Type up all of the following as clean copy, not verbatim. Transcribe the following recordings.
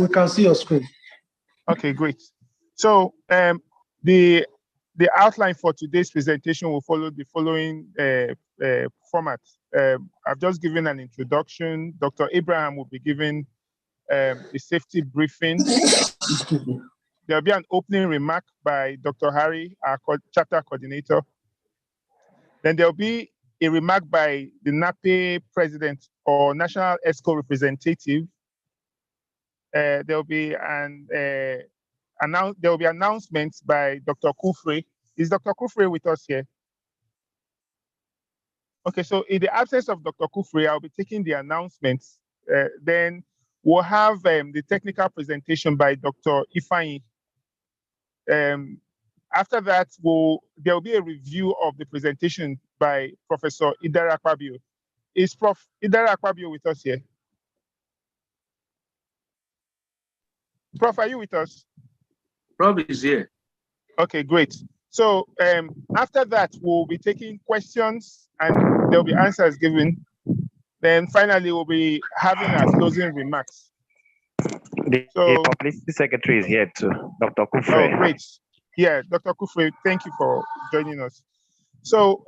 We can see your screen. Okay, great. So the outline for today's presentation will follow the following format. I've just given an introduction. Dr. Abraham will be giving a safety briefing. There'll be an opening remark by Dr. Harry, our chapter coordinator. Then there'll be a remark by the NAPE president or national ESCO representative. There'll be announcements by Dr. Kufre. Is Dr. Kufre with us here? Okay, so in the absence of Dr. Kufre, I'll be taking the announcements. Then we'll have the technical presentation by Dr. Ifeanyi. After that, there'll be a review of the presentation by Professor Idara Akpabio. Is Prof. Idara Akpabio with us here? Prof, are you with us? Prof is here. Okay, great. So after that, we'll be taking questions and there'll be answers given. Then finally, we'll be having our closing remarks. The publicity secretary is here too, Dr. Kufre. Oh, great. Yeah, Dr. Kufre, thank you for joining us. So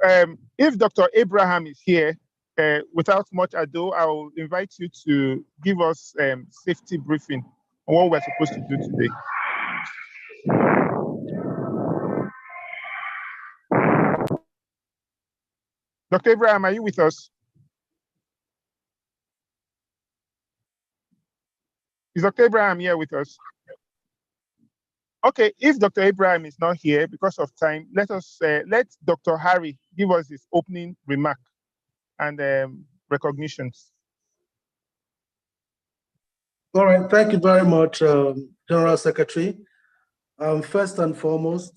if Dr. Abraham is here, without much ado, I will invite you to give us safety briefing on what we're supposed to do today. Dr. Abraham, are you with us? Is Dr. Abraham here with us? Okay, if Dr. Abraham is not here because of time, let Dr. Harry give us his opening remark and recognitions. All right, thank you very much, General Secretary. First and foremost,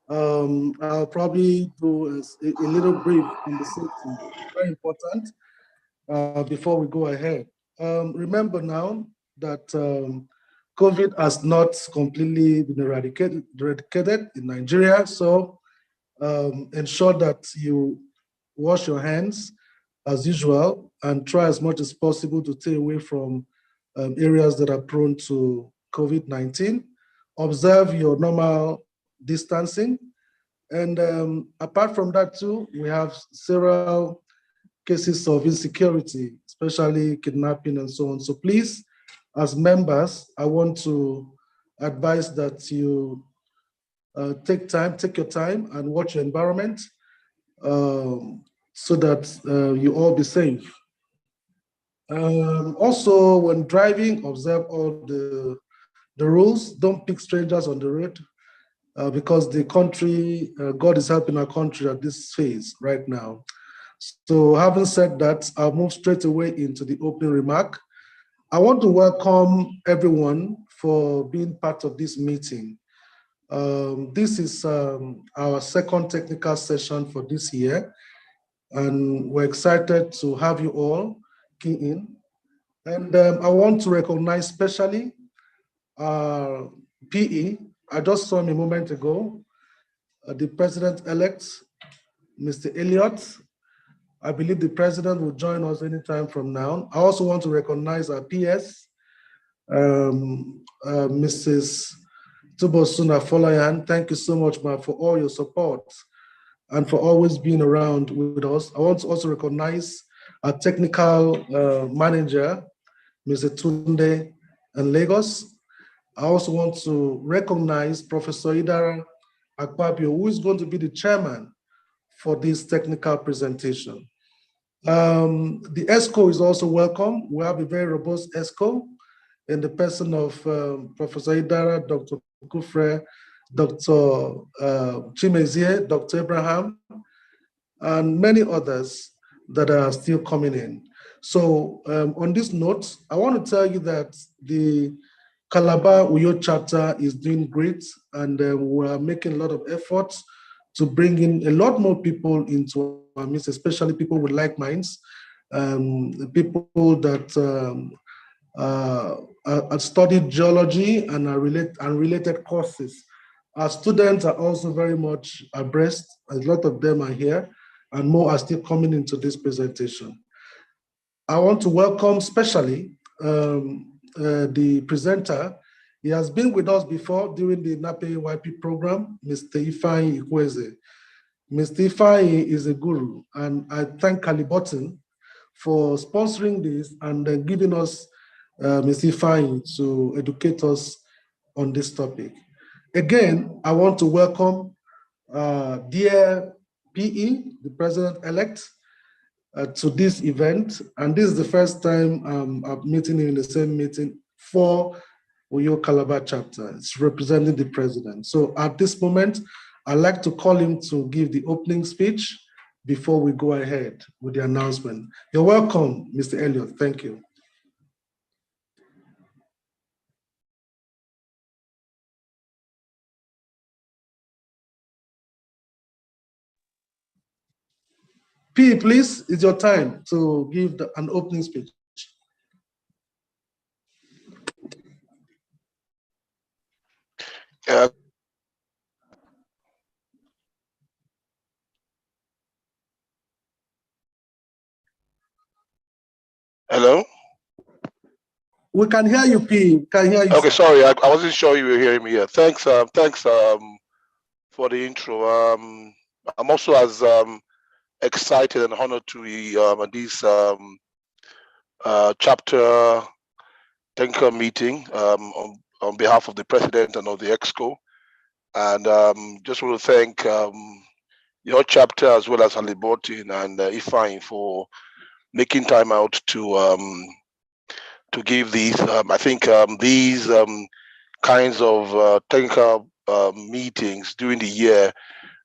I'll probably do a little brief on the safety, very important, before we go ahead. Remember now that COVID has not completely been eradicated in Nigeria, so ensure that you wash your hands as usual and try as much as possible to stay away from areas that are prone to COVID-19. Observe your normal distancing. And apart from that too, we have several cases of insecurity, especially kidnapping and so on. So please, as members, I want to advise that you take your time and watch your environment so that you all be safe. Also, when driving, observe all the rules. Don't pick strangers on the road because the country, God is helping our country at this phase right now. So having said that, I'll move straight away into the opening remark. I want to welcome everyone for being part of this meeting. This is our second technical session for this year, and we're excited to have you all key in. And I want to recognize especially PE. I just saw him a moment ago, the president-elect, Mr. Elliott. I believe the president will join us anytime from now. I also want to recognize our PS, Mrs. Tubosuna Folayan. Thank you so much, ma, for all your support and for always being around with us. I want to also recognize our technical manager, Mr. Tunde in Lagos. I also want to recognize Professor Idara Akpabio, who is going to be the chairman for this technical presentation. The ESCO is also welcome. We have a very robust ESCO in the person of Professor Idara, Dr. Kufre, Dr. Chimezie, Dr. Abraham, and many others that are still coming in. So on this note, I want to tell you that the Calabar Uyo chapter is doing great, and we're making a lot of efforts to bring in a lot more people into our midst, especially people with like minds, people that studied geology and are related courses. Our students are also very much abreast. A lot of them are here, and more are still coming into this presentation. I want to welcome especially the presenter. He has been with us before during the NAPE YP program, Mr. Ifeanyi Ikueze. Mr. Ifeanyi is a guru, and I thank Harlliburton for sponsoring this and giving us Mr. Ifeanyi to educate us on this topic. Again, I want to welcome dear PE, the president-elect, to this event. And this is the first time I'm meeting him in the same meeting for Uyo Calabar chapter. It's representing the president. So at this moment, I'd like to call him to give the opening speech before we go ahead with the announcement. You're welcome, Mr. Elliott. Thank you. P, please, it's your time to give an opening speech. Hello? We can hear you, P. Can hear you. Okay, sorry, I wasn't sure you were hearing me here. Thanks, for the intro. I'm also as excited and honored to be at this chapter technical meeting on behalf of the president and of the EXCO. And just want to thank your chapter as well as Harlliburton and Ifeanyi for making time out to give these. I think these kinds of technical meetings during the year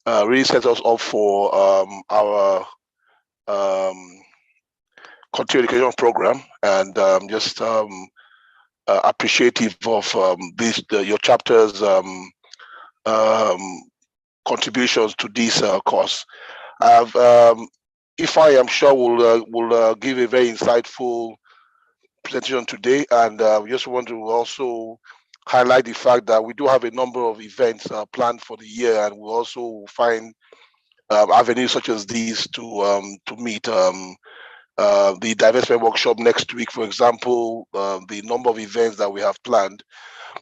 really sets us up for our continuing education program, and just appreciative of your chapter's contributions to this course. Ifeanyi, I'm sure will give a very insightful presentation today, and we just want to also highlight the fact that we do have a number of events planned for the year, and we'll also find avenues such as these to meet. The Divestment Workshop next week, for example, the number of events that we have planned,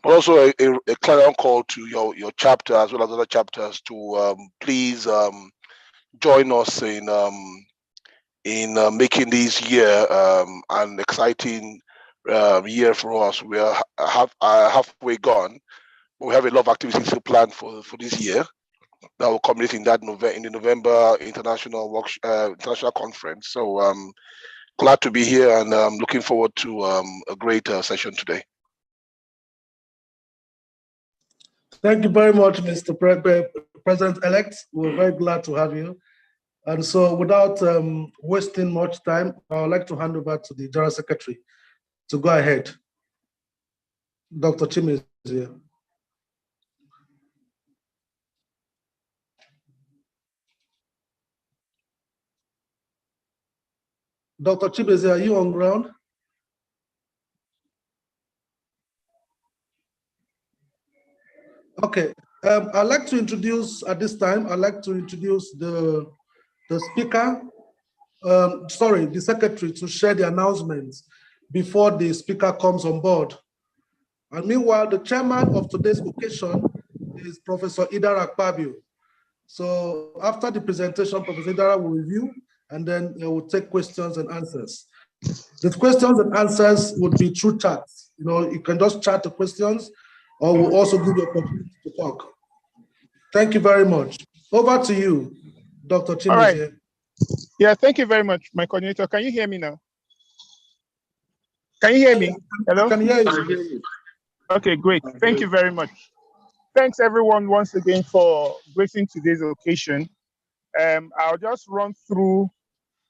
but also a clarion call to your chapter as well as other chapters to please join us in making this year an exciting year for us. We are halfway gone, but we have a lot of activities to plan for this year that will culminate in the November international international conference. So glad to be here, and looking forward to a great session today. Thank you very much, Mr. President-elect. We're very glad to have you. And so without wasting much time, I would like to hand over to the General Secretary to go ahead. Dr. Chime is here. Dr. Chime, are you on ground? Okay, I'd like to introduce at this time, I'd like to introduce the speaker, the secretary, to share the announcements before the speaker comes on board. And meanwhile, the chairman of today's occasion is Professor Idara Akpabio. So after the presentation, Professor Idara will review, and then we'll take questions and answers. The questions and answers would be through chat. You can just chat the questions, or we'll also give you a opportunity to talk. Thank you very much. Over to you, Dr. Chime. All right. Yeah, thank you very much, my coordinator. Can you hear me now? Can you hear me? Hello? I can hear you. Okay, great. Thank you very much. Thanks, everyone, once again for gracing today's occasion. I'll just run through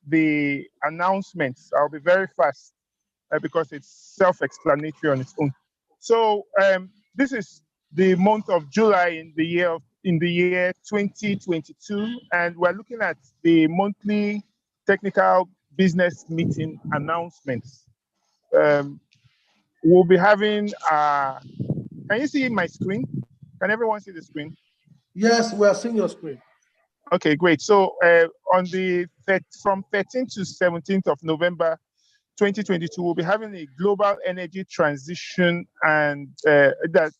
the announcements. I'll be very fast because it's self-explanatory on its own. So this is the month of July in the year 2022, and we're looking at the monthly technical business meeting announcements. We'll be having can you see my screen? Can everyone see the screen? Yes, we are seeing your screen. Okay, great. So on from 13th to 17th of November 2022, we'll be having a global energy transition, and that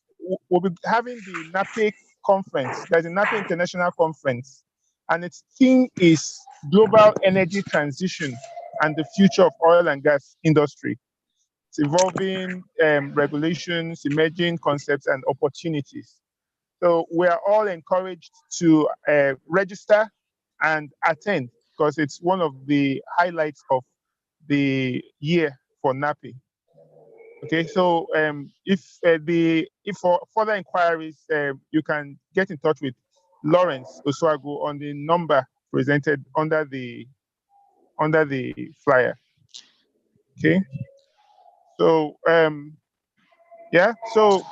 we'll be having the NAPE conference. There's a NAPE International Conference, and its theme is global energy transition and the future of oil and gas industry. It's involving regulations, emerging concepts, and opportunities. So we are all encouraged to register and attend, because it's one of the highlights of the year for NAPE. Okay, so if for further inquiries, you can get in touch with Lawrence Oswago on the number presented under the flyer. Okay, so yeah, so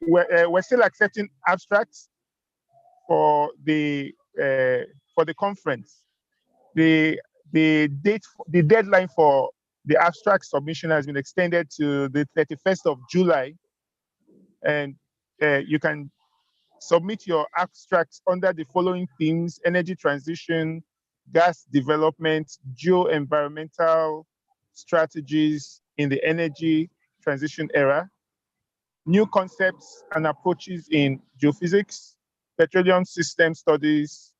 we're still accepting abstracts for the conference. The deadline for the abstract submission has been extended to the 31st of July, and you can submit your abstracts under the following themes: energy transition, gas development, geo-environmental strategies in the energy transition era, new concepts and approaches in geophysics, petroleum system studies,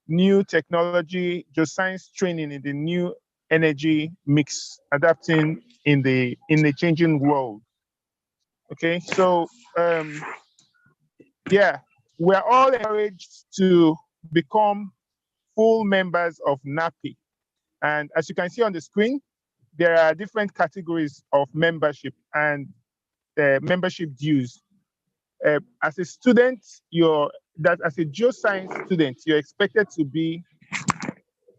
new technology, geoscience training in the new energy mix, adapting in the changing world. Okay, so yeah, we're all encouraged to become full members of NAPE. And as you can see on the screen, there are different categories of membership and membership dues. As a student, as a geoscience student, you're expected to be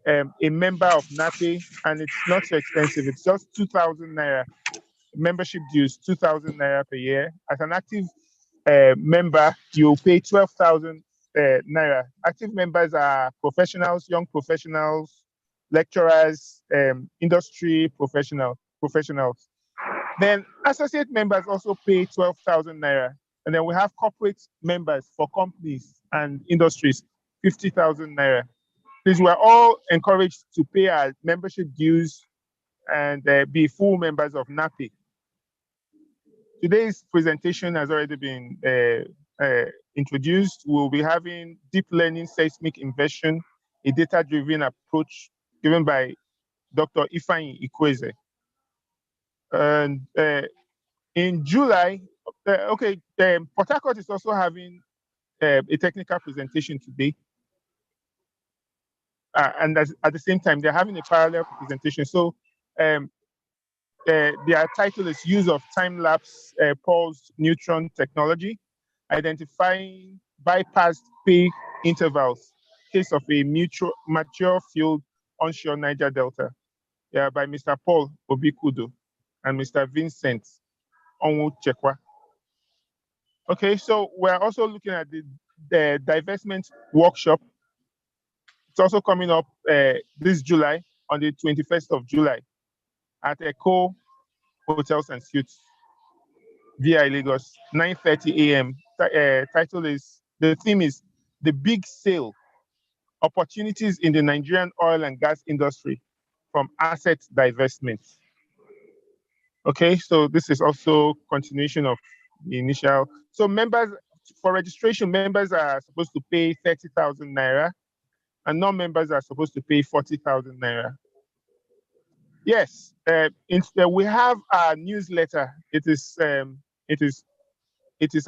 a member of NAPE, and it's not so expensive. It's just 2,000 naira. Membership dues, 2,000 naira per year. As an active member, you'll pay 12,000 naira. Active members are professionals, young professionals, lecturers, industry professionals. Then associate members also pay 12,000 naira. And then we have corporate members for companies and industries, 50,000 naira. Please, we're all encouraged to pay our membership dues and be full members of NAPE. Today's presentation has already been introduced. We'll be having deep learning seismic inversion, a data-driven approach given by Dr. Ifeanyi Ikueze. And in July, Port Harcourt is also having a technical presentation today. And at the same time, they're having a parallel presentation. So their title is Use of Time-Lapse Pulsed Neutron Technology, Identifying Bypassed Peak Intervals, Case of a Mature Field Onshore Niger Delta, by Mr. Paul Obikudo and Mr. Vincent Onwuchekwa. Okay, so we're also looking at the divestment workshop. It's also coming up this July, on the 21st of July, at Echo Hotels and Suites, VI Lagos, 9:30 a.m. The theme is The Big Sale, Opportunities in the Nigerian Oil and Gas Industry from Asset Divestment. Okay, so this is also continuation of the initial. So members, for registration, members are supposed to pay 30,000 naira, and non-members are supposed to pay 40,000 naira. Yes, we have our newsletter. It is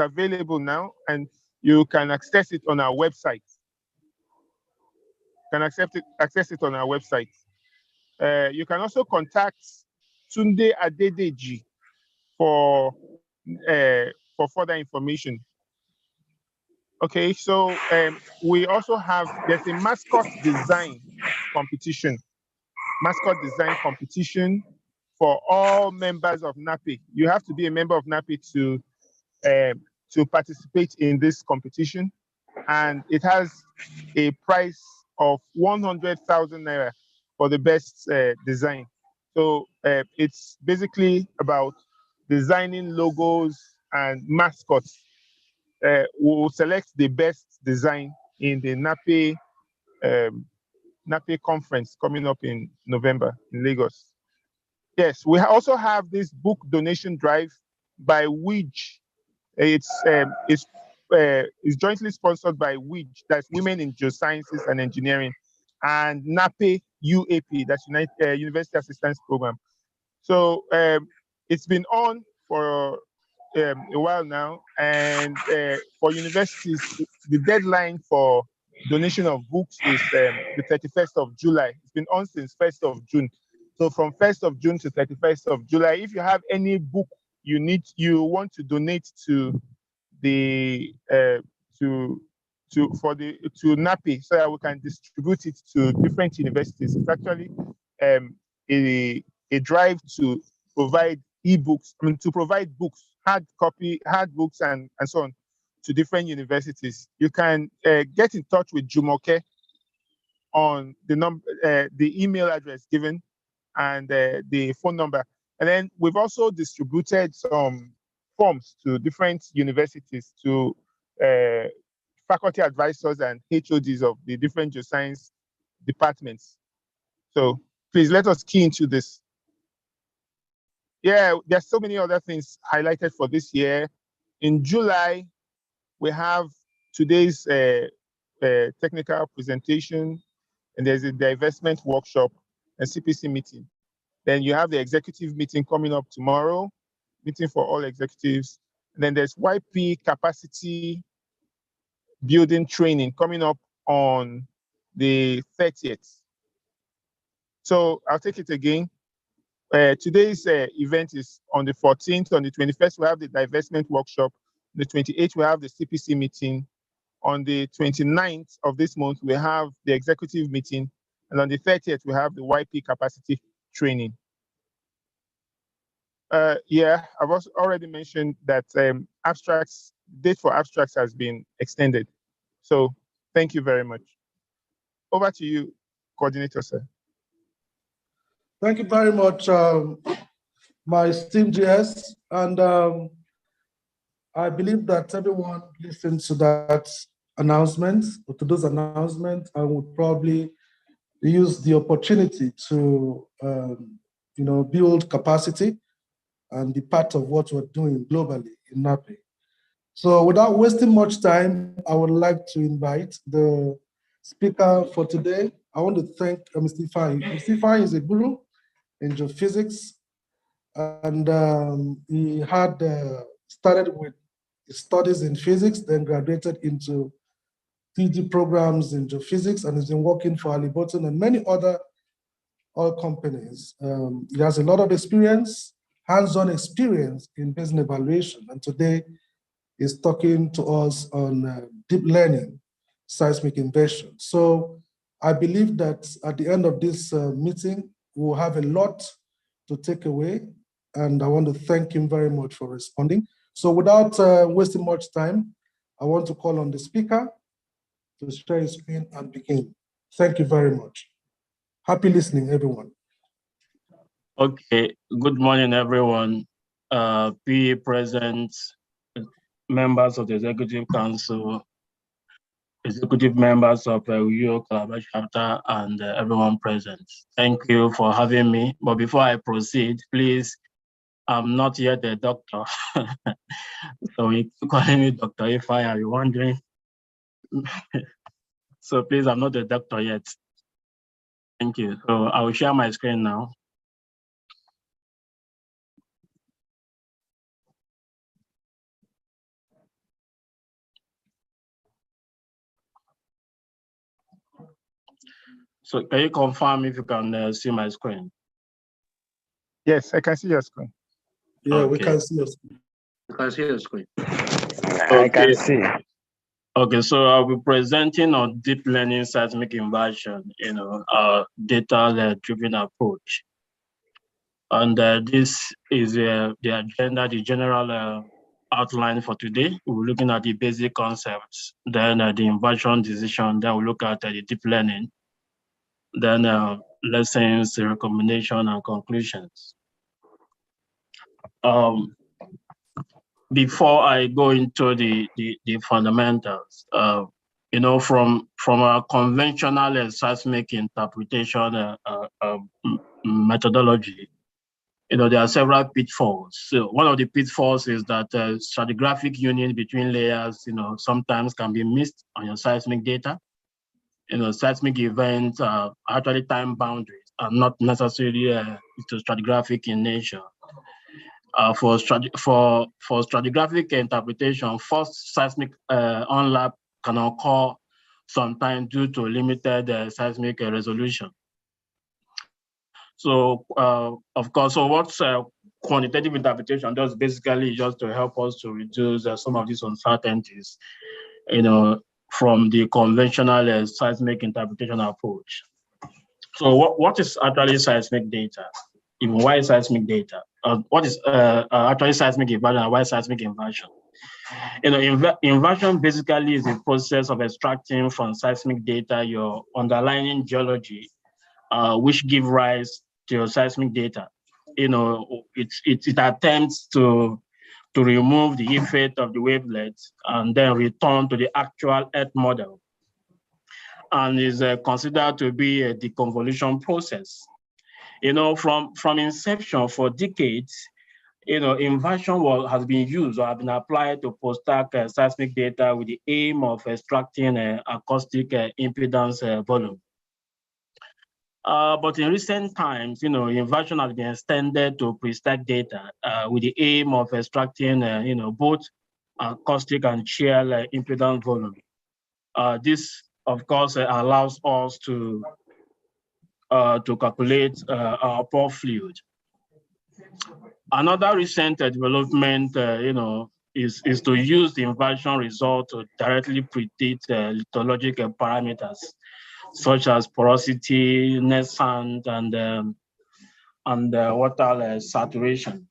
available now, and you can access it on our website. Access it on our website. You can also contact Tunde Adedeji for further information. Okay, so we also have, there's a mascot design competition. Mascot design competition for all members of NAPE. You have to be a member of NAPE to participate in this competition, and it has a price of 100,000 naira for the best design. So it's basically about designing logos and mascots. We'll select the best design in the NAPE conference coming up in November in Lagos. Yes, we also have this book donation drive by WIDGE. It's jointly sponsored by WIDGE, that's Women in Geosciences and Engineering, and NAPE UAP, that's University Assistance Program. So it's been on for a while now, and for universities, the deadline for donation of books is the 31st of July. It's been on since 1st of June. So from 1st of June to 31st of July, if you have any book you want to donate to the to NAPI so that we can distribute it to different universities. It's actually a drive to provide e-books, to provide books, hard books and so on to different universities. You can get in touch with Jumoke on the email address given and the phone number. And then we've also distributed some forms to different universities, to faculty advisors and HODs of the different geoscience departments. So please let us key into this. Yeah, there's so many other things highlighted for this year. In July, we have today's technical presentation, and there's a divestment workshop and CPC meeting. Then you have the executive meeting coming up tomorrow, meeting for all executives. And then there's YP capacity building training coming up on the 30th. So I'll take it again. Today's event is on the 14th. On the 21st, we have the divestment workshop. On the 28th, we have the CPC meeting. On the 29th of this month, we have the executive meeting. And on the 30th, we have the YP capacity training. Yeah, I've also already mentioned that date for abstracts has been extended. So thank you very much. Over to you, coordinator, sir. Thank you very much, my esteemed GS. And I believe that everyone listened to that announcement, or to those announcements, and would probably use the opportunity to build capacity and be part of what we're doing globally in NAPI. So without wasting much time, I would like to invite the speaker for today. I want to thank Mr. Ifeanyi. Mr. Ifeanyi is a guru in geophysics, and he had started with his studies in physics, then graduated into PhD programs in geophysics, and has been working for Harlliburton and many other oil companies. He has a lot of experience, hands-on experience in business evaluation, and today is talking to us on deep learning, seismic inversion. So I believe that at the end of this meeting, we'll have a lot to take away, and I want to thank him very much for responding. So without wasting much time, I want to call on the speaker to share his screen and begin. Thank you very much. Happy listening, everyone. Okay, good morning, everyone. PE present, members of the Executive Council, executive members of UO Calabar chapter, and everyone present. Thank you for having me. But before I proceed, please, I'm not yet a doctor. So you calling me Dr. Ifeanyi, are you wondering? So please, I'm not a doctor yet. Thank you. So I will share my screen now. So can you confirm if you can see my screen? Yes, I can see your screen. Yeah, okay. We can see your screen. You can see your screen. Okay. I can see. Okay, so I'll be presenting on deep learning seismic inversion, our data-driven approach. And this is the agenda, the general outline for today. We're looking at the basic concepts, then the inversion decision, then we'll look at the deep learning, then lessons, recommendation, and conclusions. Before I go into the fundamentals, from our conventional seismic interpretation methodology, there are several pitfalls. So one of the pitfalls is that stratigraphic union between layers, sometimes can be missed on your seismic data. Seismic events are actually time boundaries and not necessarily stratigraphic in nature. For stratigraphic interpretation, first seismic overlap can occur sometimes due to limited seismic resolution. So, of course, so what's quantitative interpretation does basically just to help us to reduce some of these uncertainties, from the conventional seismic interpretation approach. So what is actually seismic data? Even why is seismic data? What is actually seismic inversion and why seismic inversion? Inversion basically is the process of extracting from seismic data your underlying geology, which give rise to your seismic data. It attempts to remove the effect of the wavelets and then return to the actual Earth model, and is considered to be a deconvolution process. From inception for decades, inversion has been used or have been applied to post-stack seismic data with the aim of extracting acoustic impedance volume. But in recent times, inversion has been extended to pre-stack data with the aim of extracting, both acoustic and shear impedance volume. This, of course, allows us to calculate our pore fluid. Another recent development, is to use the inversion result to directly predict lithological parameters such as porosity, net sand, and water saturation.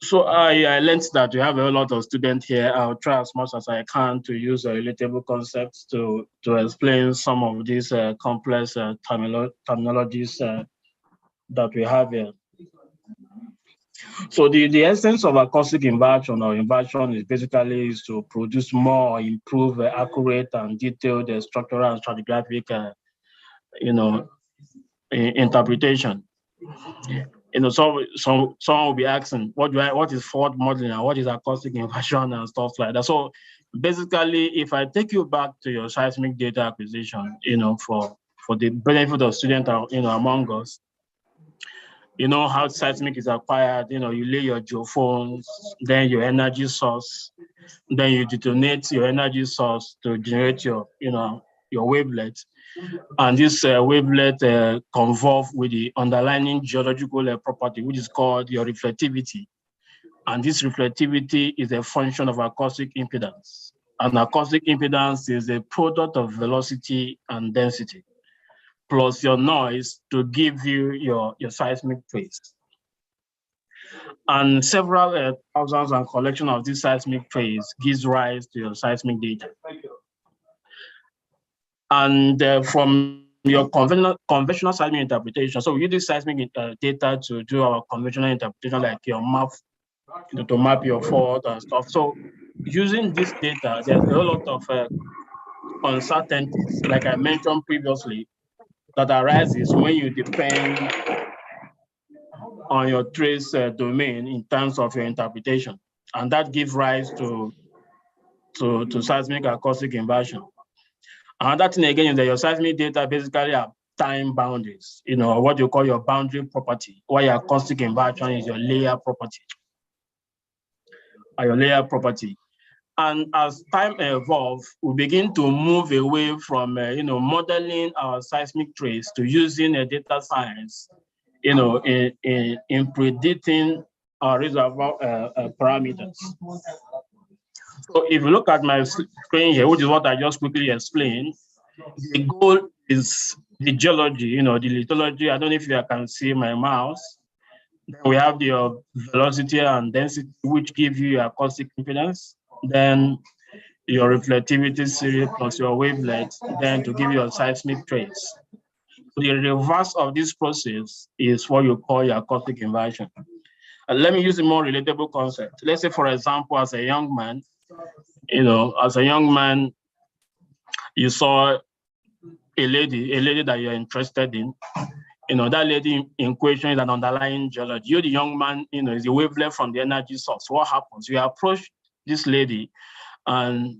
So I learned that we have a lot of students here. I'll try as much as I can to use relatable concepts to explain some of these complex terminologies that we have here. So the essence of acoustic inversion or inversion is basically to produce more or improve accurate and detailed structural and stratigraphic interpretation. So someone will be asking, what is fault modeling and what is acoustic inversion and stuff like that. So basically, if I take you back to your seismic data acquisition, for the benefit of students, among us, how seismic is acquired. You lay your geophones, then your energy source, then you detonate your energy source to generate your wavelet. And this wavelet convolve with the underlying geological property, which is called your reflectivity. And this reflectivity is a function of acoustic impedance. And acoustic impedance is a product of velocity and density, plus your noise to give you your seismic trace. And several thousands and collection of this seismic trace gives rise to your seismic data. And from your conventional seismic interpretation, so we use this seismic data to do our conventional interpretation, like your map, to map your fault and stuff. So using this data, there's a lot of uncertainties, like I mentioned previously, that arises when you depend on your trace domain in terms of your interpretation. And that gives rise to seismic acoustic inversion. Another thing again is that your seismic data basically have time boundaries, what you call your boundary property, while your acoustic inversion is your layer property. And as time evolves, we begin to move away from modeling our seismic trace to using a data science, in predicting our reservoir parameters. So if you look at my screen here, which is what I just quickly explained, the goal is the geology, the lithology. I don't know if you can see my mouse. Then we have the velocity and density, which give you acoustic impedance. Then your reflectivity series plus your wavelength, then to give you a seismic trace. The reverse of this process is what you call your acoustic inversion. Let me use a more relatable concept. Let's say, for example, as a young man, you saw a lady that you're interested in, that lady in question is an underlying geology. You, the young man, is a wavelength from the energy source. What happens? You approach this lady and,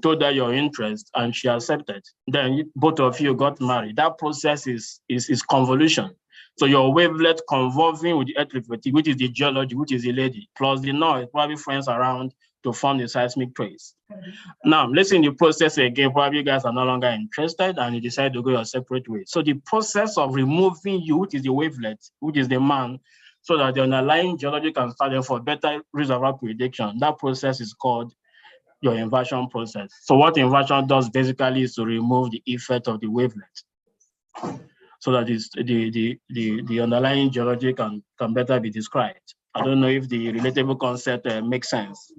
told her your interest and she accepted. Then both of you got married. That process is convolution. So your wavelength convolving with the earth reflective, which is the geology, which is the lady, plus the noise, probably friends around to form the seismic trace. Now, let's see in the process again, probably you guys are no longer interested and you decide to go your separate way. So the process of removing you, which is the wavelength, which is the man, so that the underlying geology can start for better reservoir prediction, that process is called your inversion process. So what inversion does basically is to remove the effect of the wavelength, so that the underlying geology can better be described. I don't know if the relatable concept makes sense.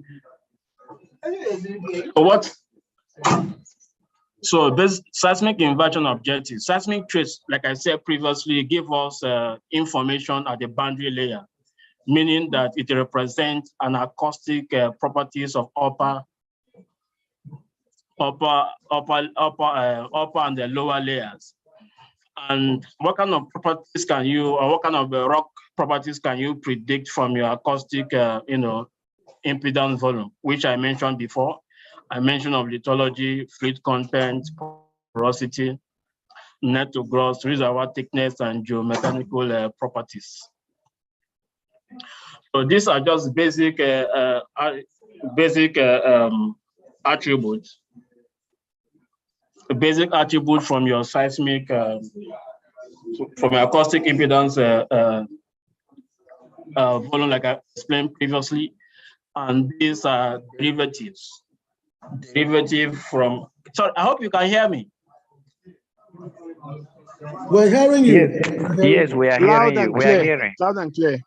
So this seismic inversion objective, seismic trace, like I said previously, give us information at the boundary layer, meaning that it represents an acoustic properties of upper and the lower layers. And what kind of properties can you, or what kind of rock properties can you predict from your acoustic, impedance volume, which I mentioned before? I mentioned of lithology, fluid content, porosity, net to gross, reservoir thickness, and geomechanical properties. So these are just basic attributes. A basic attribute from your seismic, from your acoustic impedance volume, like I explained previously, and these are derivatives. Derivative from, sorry, I hope you can hear me. We're hearing you. Yes, we are hearing you. We are hearing. Loud and clear.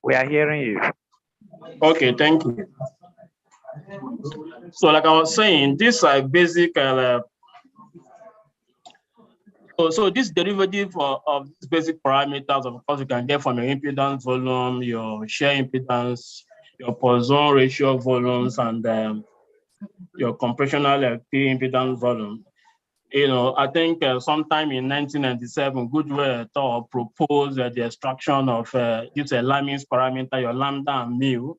We are hearing you. Okay, thank you. So like I was saying, these are basic, so this derivative of these basic parameters, of course, you can get from your impedance volume, your shear impedance, your Poisson ratio volumes, and your compressional P impedance volume. I think sometime in 1997, Goodwell et al. Proposed the extraction of this Lyman's parameter, your lambda and mu,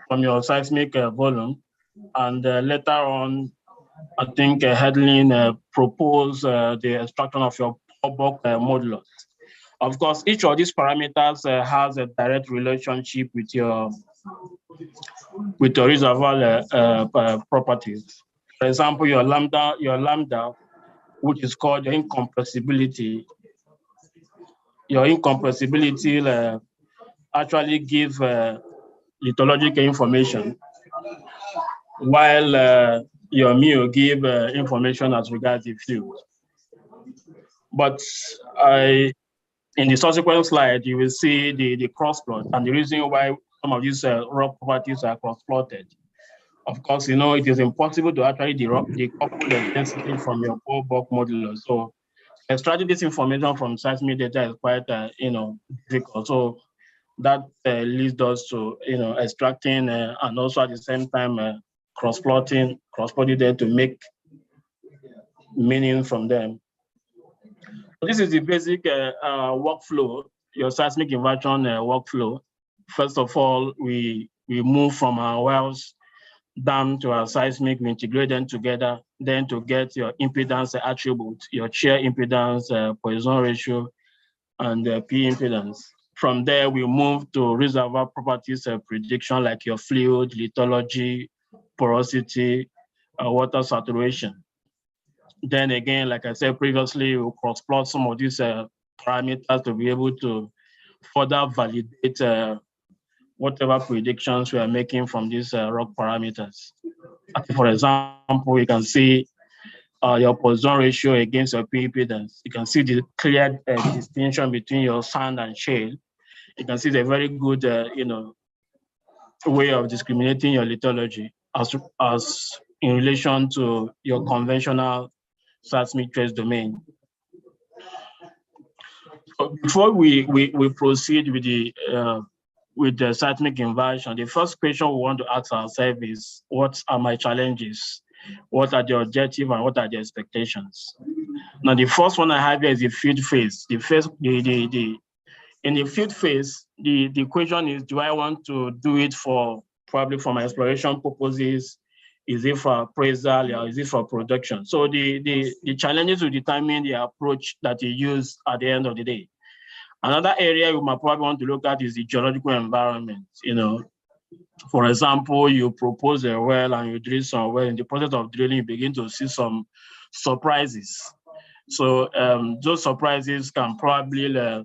from your seismic volume. And later on, I think Hedlin proposed the extraction of your Porbach modulus. Of course, each of these parameters has a direct relationship with your reservoir properties. For example, your lambda, which is called your incompressibility. Your incompressibility actually gives lithological information, while your mu give information as regards the fluid. But in the subsequent slide, you will see the cross plot and the reason why some of these rock properties are cross plotted. Of course, it is impossible to actually decouple the density from your Porbach modulus. So extracting this information from seismic data is quite, difficult. So that leads us to, extracting and also at the same time cross-plotting them to make meaning from them. So this is the basic workflow, your seismic inversion workflow. First of all, we move from our wells down to our seismic, we integrate them together, then to get your impedance attribute, your shear impedance, Poisson ratio, and P impedance. From there, we move to reservoir properties prediction, like your fluid, lithology, porosity, water saturation. Then again, like I said previously, we'll cross-plot some of these parameters to be able to further validate whatever predictions we are making from these rock parameters. For example, you can see your Poisson ratio against your P impedance. You can see the clear distinction between your sand and shale. You can see the very good, way of discriminating your lithology as in relation to your conventional seismic trace domain. So before we proceed with the seismic inversion, the first question we want to ask ourselves is, what are my challenges? What are the objectives and what are the expectations? Now, the first one I have here is the field phase. In the field phase, the question is, do I want to do it probably for my exploration purposes? Is it for appraisal or is it for production? So the challenges will determine the approach that you use at the end of the day. Another area you might probably want to look at is the geological environment. For example, you propose a well and you drill some well. In the process of drilling, you begin to see some surprises. So those surprises can probably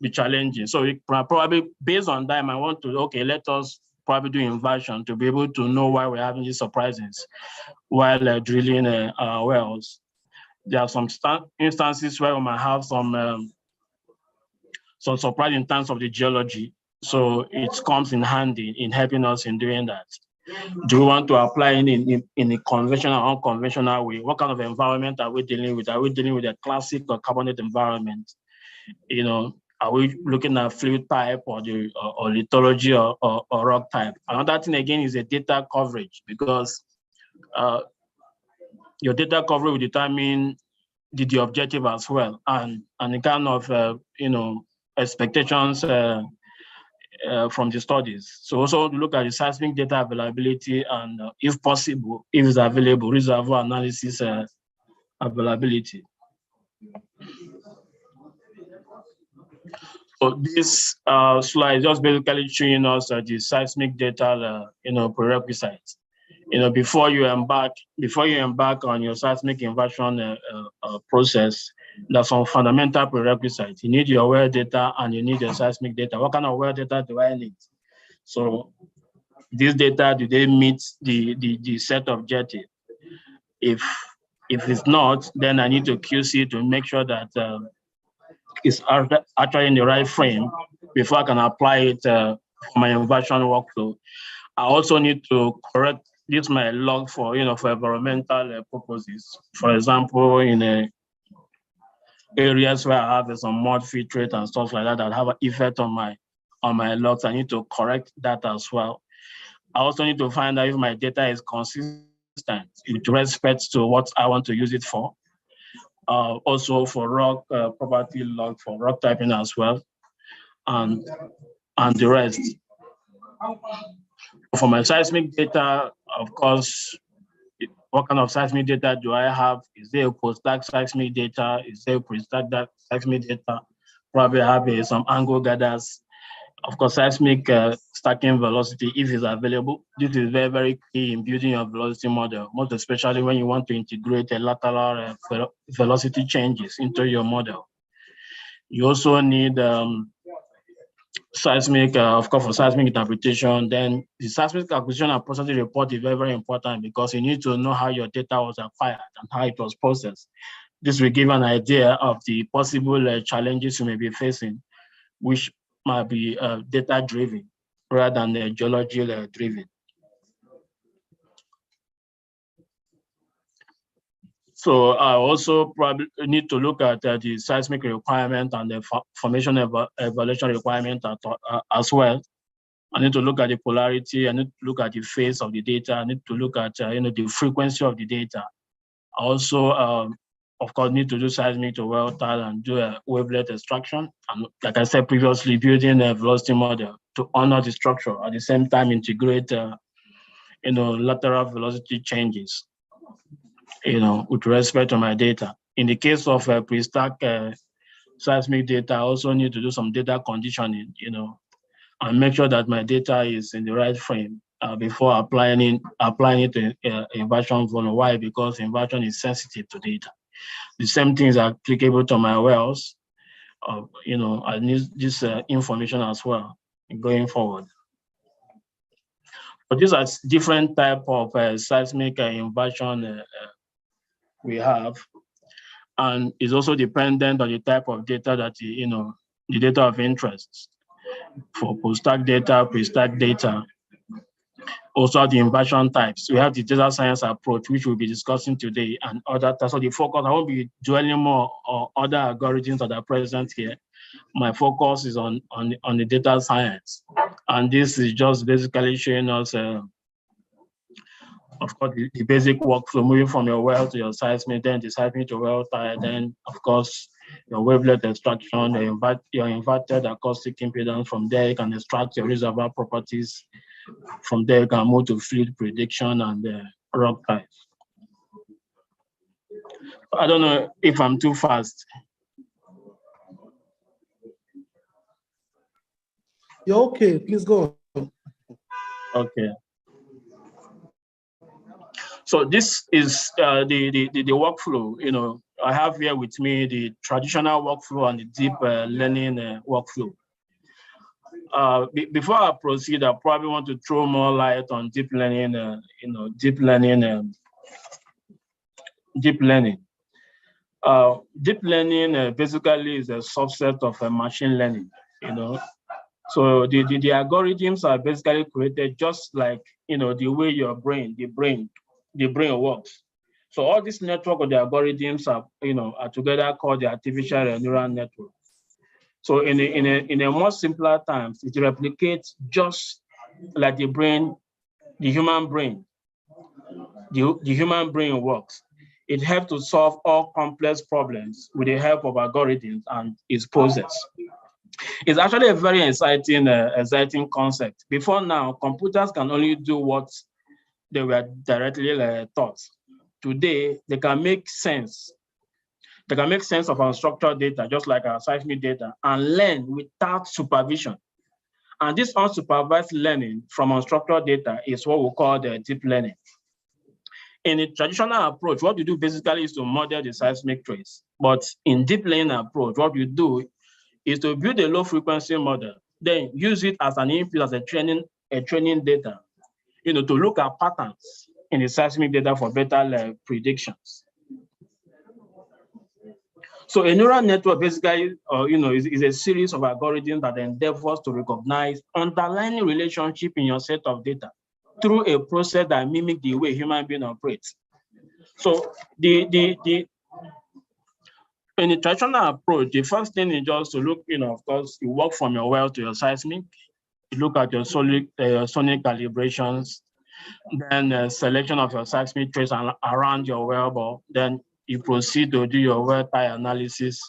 be challenging. So it probably, based on that, I want to, okay, let us probably do inversion to be able to know why we're having these surprises while drilling wells. There are some instances where we might have some surprise in terms of the geology. So it comes in handy in helping us in doing that. Do we want to apply in a conventional or unconventional way? What kind of environment are we dealing with? Are we dealing with a classic or carbonate environment? Are we looking at fluid type or lithology or rock type? Another thing again is the data coverage, because your data coverage will determine the objective as well, and the kind of expectations from the studies. So also look at the seismic data availability and if possible, if it's available, reservoir analysis availability. So this slide is just basically showing us the seismic data, prerequisites. Before you embark on your seismic inversion process, there's some fundamental prerequisites. You need your well data and you need your seismic data. What kind of well data do I need? So this data, do they meet the set objective? If it's not, then I need to QC to make sure that it's actually in the right frame before I can apply it for my inversion workflow. I also need to correct this my log for for environmental purposes. For example, in areas where I have some mud filtrate and stuff like that have an effect on my logs, I need to correct that as well. I also need to find out if my data is consistent with respect to what I want to use it for. Also for rock property log, for rock typing as well, and the rest. For my seismic data, of course, what kind of seismic data do I have? Is there a post-stack seismic data? Is there a pre-stack seismic data? Probably have some angle gathers. Of course, seismic stacking velocity, if it's available. This is very, very key in building your velocity model, most especially when you want to integrate a lateral velocity changes into your model. You also need seismic, of course, for seismic interpretation. Then the seismic acquisition and processing report is very, very important because you need to know how your data was acquired and how it was processed. This will give an idea of the possible challenges you may be facing, which might be data-driven rather than geology-driven. So I also probably need to look at the seismic requirement and the formation evaluation requirement as well. I need to look at the polarity. I need to look at the phase of the data. I need to look at the frequency of the data. I also, of course, need to do seismic to well tile and do a wavelet extraction. And like I said previously, building a velocity model to honor the structure at the same time integrate lateral velocity changes. With respect to my data. In the case of pre-stack seismic data, I also need to do some data conditioning, and make sure that my data is in the right frame before applying it to inversion volume. Why? Because inversion is sensitive to data. The same thing is applicable to my wells. I need this information as well going forward. But these are different type of seismic inversion we have, and it's also dependent on the type of data that the data of interest. For post-stack data, pre-stack data, also the inversion types. We have the data science approach, which we'll be discussing today, and other. So the focus, I won't be dwelling more on other algorithms that are present here. My focus is on the data science, and this is just basically showing us of course, the basic workflow, moving from your well to your seismic, then the seismic to well tie, then of course your wavelet extraction, your inverted acoustic impedance. From there, you can extract your reservoir properties. From there, you can move to fluid prediction and rock types. I don't know if I'm too fast. You're okay, please go on. Okay. So this is the workflow. You know, I have here with me the traditional workflow and the deep learning workflow. Before I proceed, I probably want to throw more light on deep learning. Deep learning. Deep learning basically is a subset of machine learning. You know, so the algorithms are basically created just like the way your brain, the brain works. So all this network of the algorithms are together called the artificial neural network. So in a more simpler terms, it replicates just like the human brain. The human brain works. It helps to solve all complex problems with the help of algorithms and its process. It's actually a very exciting concept. Before now, computers can only do what they were directly taught. Today, they can make sense. They can make sense of unstructured data, just like our seismic data, and learn without supervision. And this unsupervised learning from unstructured data is what we call the deep learning. In a traditional approach, what you do basically is to model the seismic trace. But in deep learning approach, what you do is to build a low frequency model, then use it as an input, as a training data, to look at patterns in the seismic data for better predictions. So a neural network basically, is a series of algorithms that endeavors to recognize underlying relationship in your set of data through a process that mimics the way human being operates. So in the traditional approach, the first thing is just to look, of course, you work from your well to your seismic, you look at your sonic calibrations, then selection of your seismic trace around your wellbore, then you proceed to do your well tie analysis,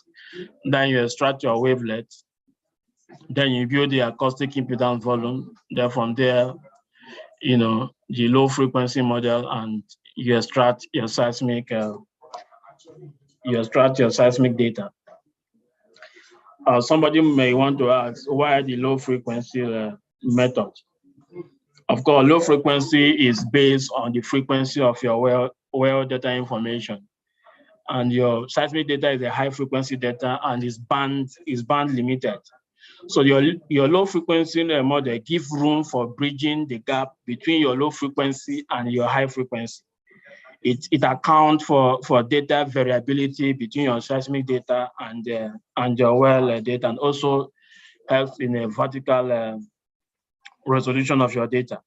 then you extract your wavelet, then you build the acoustic impedance volume, then from there, the low frequency model, and you extract your seismic data. Somebody may want to ask, why the low frequency method? Of course, low frequency is based on the frequency of your well data information, and your seismic data is a high frequency data and is band limited. So your low frequency model gives room for bridging the gap between your low frequency and your high frequency. It accounts for data variability between your seismic data and your well data, and also helps in a vertical resolution of your data.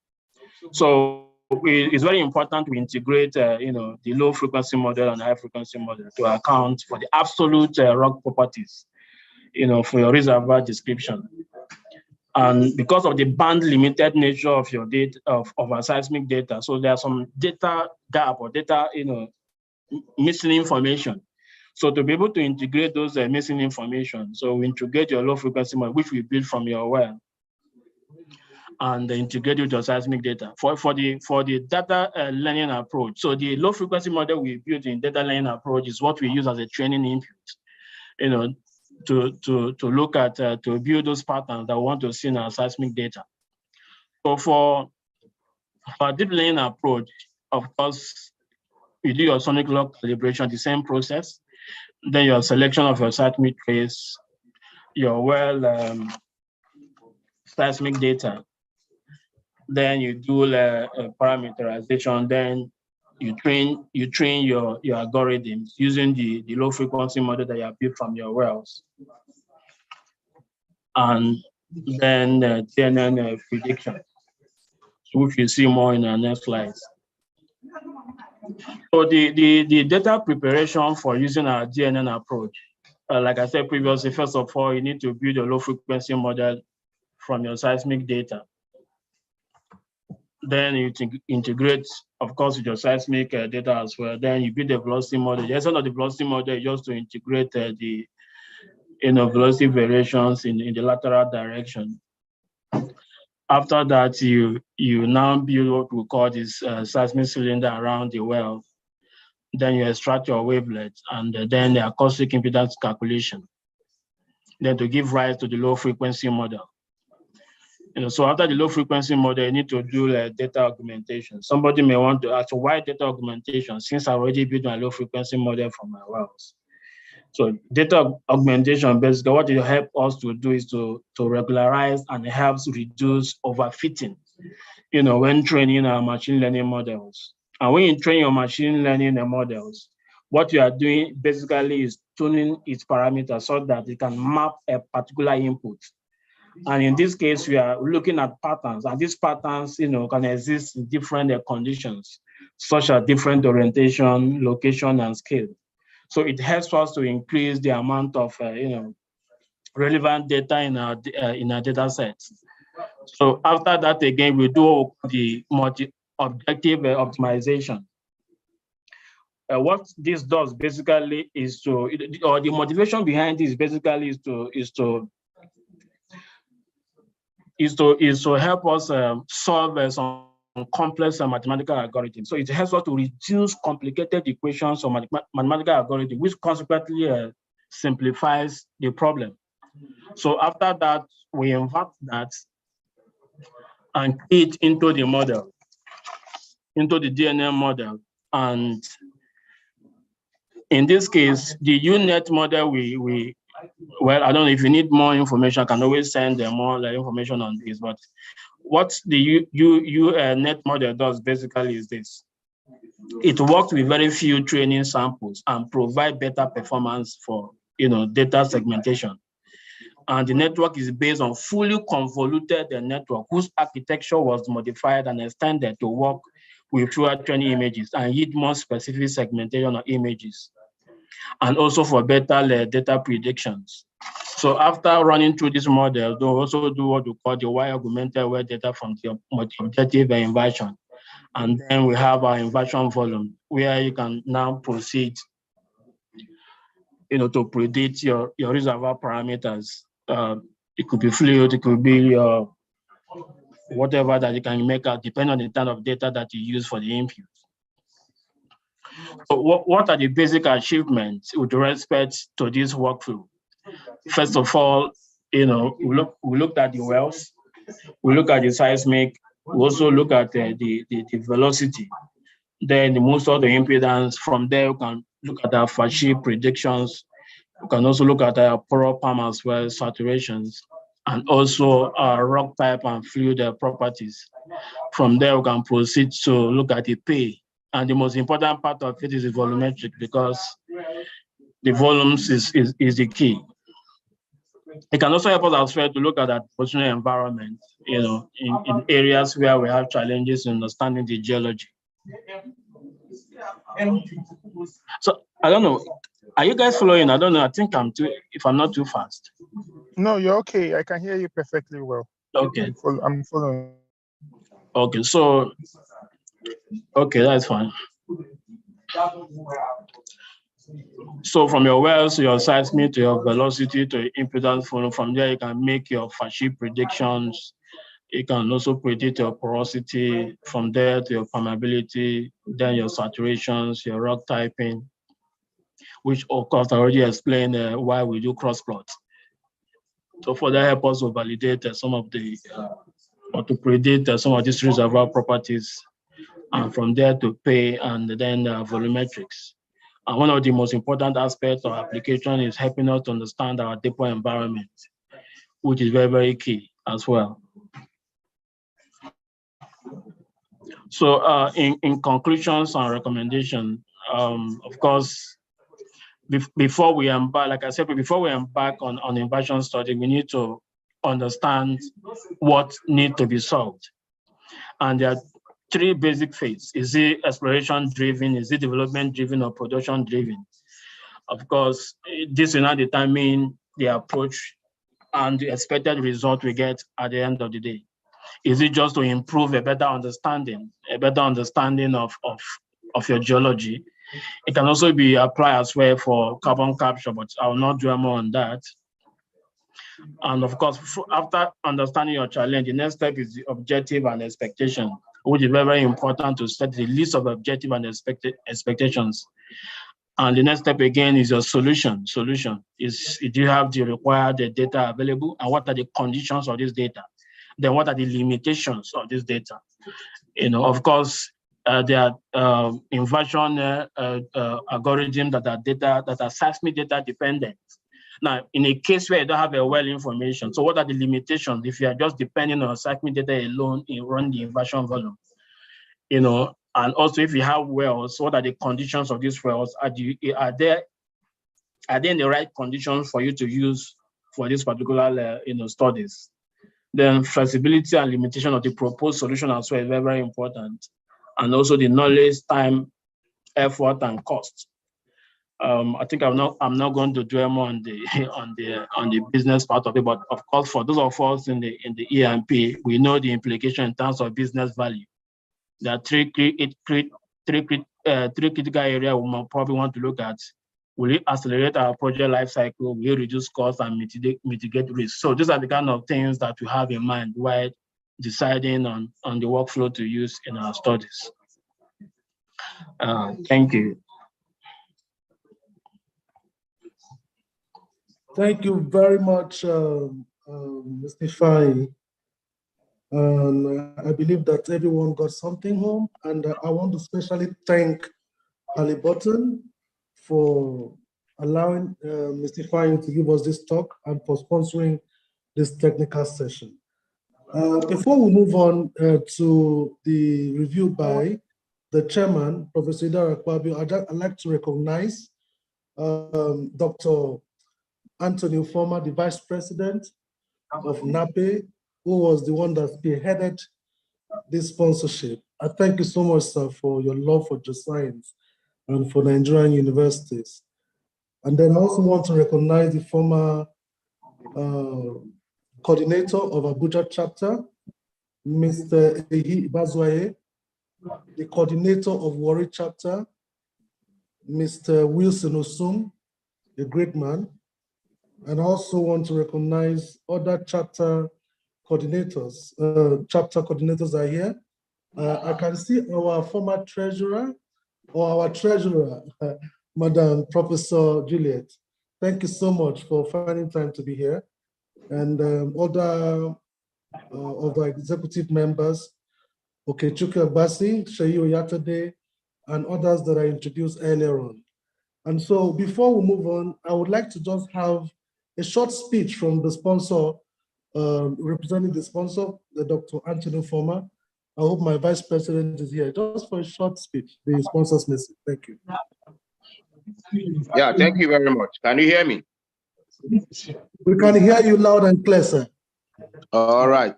So it's very important to integrate the low frequency model and high frequency model to account for the absolute rock properties, for your reservoir description. And because of the band limited nature of your data, of our seismic data, so there's some data gap or data, missing information. So to be able to integrate those missing information, so we integrate your low frequency model, which we build from your well, and integrate with your seismic data for the data learning approach. So the low frequency model we built in data learning approach is what we use as a training input, to look at, to build those patterns that we want to see in our seismic data. So for deep learning approach, of course, you do your sonic log calibration, the same process, then your selection of your seismic trace, your well seismic data, then you do parameterization, then you train your algorithms using the low frequency model that you have built from your wells. And then CNN prediction, which you see more in our next slides. So the data preparation for using our DNN approach, like I said previously, first of all, you need to build a low frequency model from your seismic data. Then you integrate, of course, with your seismic data as well. Then you build the velocity model. The essence of the velocity model is just to integrate the velocity variations in the lateral direction. After that, you now build what we call this seismic cylinder around the well. Then you extract your wavelet, and then the acoustic impedance calculation. Then to give rise to the low frequency model. So after the low frequency model, you need to do data augmentation. Somebody may want to ask, why data augmentation? Since I already built my low frequency model for my wells. So data augmentation, basically what it helps us to do is to regularize and helps reduce overfitting, when training our machine learning models. And when you train your machine learning models, what you are doing basically is tuning its parameters so that it can map a particular input. And in this case, we are looking at patterns, and these patterns, can exist in different conditions, such as different orientation, location, and scale. So it helps us to increase the amount of, relevant data in our data sets. So after that, again, we do the multi-objective optimization. What this does basically is the motivation behind this basically is to help us solve some complex mathematical algorithms. So it helps us to reduce complicated equations or mathematical algorithms, which consequently simplifies the problem. So after that, we invert that and key it into the model, into the DNA model. And in this case, the UNet model, well, I don't know if you need more information, I can always send them more information on this, but what the UNet model does basically is this. It works with very few training samples and provide better performance for data segmentation. And the network is based on fully convoluted network whose architecture was modified and extended to work with fewer training images and yield more specific segmentation of images, and also for better data predictions. So after running through this model, they also do what we call the Y-augmented web data from the multi-objective inversion. And then we have our inversion volume, where you can now proceed to predict your reservoir parameters. It could be fluid, it could be whatever that you can make out, depending on the type of data that you use for the input. So what are the basic achievements with respect to this workflow? First of all, we looked at the wells, we look at the seismic, we also look at the velocity, then most of the impedance. From there, we can look at our Fashi predictions. We can also look at our pore palm as well, saturations, and also our rock type and fluid properties. From there, we can proceed to look at the pay. And the most important part of it is the volumetric, because the volumes is the key. It can also help us as well to look at that positional environment, in areas where we have challenges in understanding the geology. So I don't know, are you guys following? I don't know, I think if I'm not too fast. No, you're okay. I can hear you perfectly well. Okay. I'm following. Okay, so, okay, that's fine. So from your wells to your seismic to your velocity to your impedance volume, from there you can make your Fashi predictions. You can also predict your porosity. From there to your permeability, then your saturations, your rock typing, which of course I already explained why we do cross plots. So for that help us to validate some of the, or to predict some of these reservoir properties, and from there to pay, and then volumetrics. And one of the most important aspects of application is helping us to understand our depot environment, which is very, very key as well. So in conclusions and recommendation, of course, before we embark, like I said, before we embark on inversion study, we need to understand what needs to be solved. And there are three basic phases. Is it exploration driven? Is it development driven or production driven? Of course, this will not determine the approach and the expected result we get at the end of the day. Is it just to improve a better understanding of your geology? It can also be applied as well for carbon capture, but I will not dwell more on that. And of course, after understanding your challenge, the next step is the objective and expectation, which is very, very important to set the list of objective and expectations. And the next step again is your solution. Solution is, do you have the required data available, and what are the conditions of this data? Then what are the limitations of this data? Of course, there are inversion algorithms that are seismic data dependent. Now, in a case where you don't have a well information, so what are the limitations if you are just depending on seismic data alone in running the inversion volume? And also if you have wells, what are the conditions of these wells? Are they in the right conditions for you to use for this particular studies? Then flexibility and limitation of the proposed solution as well is very, very important. And also the knowledge, time, effort, and cost. I think I'm not going to dwell more on the business part of it, but of course for those of us in the EMP, we know the implication in terms of business value. There are three critical areas we might probably want to look at. Will it accelerate our project life cycle? Will it reduce costs and mitigate risk? So these are the kind of things that we have in mind while deciding on the workflow to use in our studies. Thank you. Thank you very much, Mr. Ifeanyi. I believe that everyone got something home, and I want to especially thank Harlliburton for allowing Mr. Ifeanyi to give us this talk and for sponsoring this technical session. Before we move on to the review by the chairman, Professor Idara Kwabio, I'd like to recognize Dr. Anthony Former, the Vice President of NAPE, who was the one that spearheaded this sponsorship. I thank you so much, sir, for your love for geoscience and for Nigerian universities. And then I also want to recognize the former coordinator of Abuja chapter, Mr. Ehi Bazwaye, the coordinator of Warri chapter, Mr. Wilson Osum, a great man. And I also want to recognize other chapter coordinators. Chapter coordinators are here. I can see our former treasurer, or our treasurer, Madam Professor Juliet. Thank you so much for finding time to be here. And other of the executive members, Okechukwu Agbasi, Sheyi Oyatade, and others that I introduced earlier on. And so before we move on, I would like to just have a short speech from the sponsor, representing the sponsor, the Dr. Anthony Former. I hope my vice president is here, just for a short speech, the sponsor's message. Thank you. Yeah, thank you very much. Can you hear me? We can hear you loud and clear, sir. All right.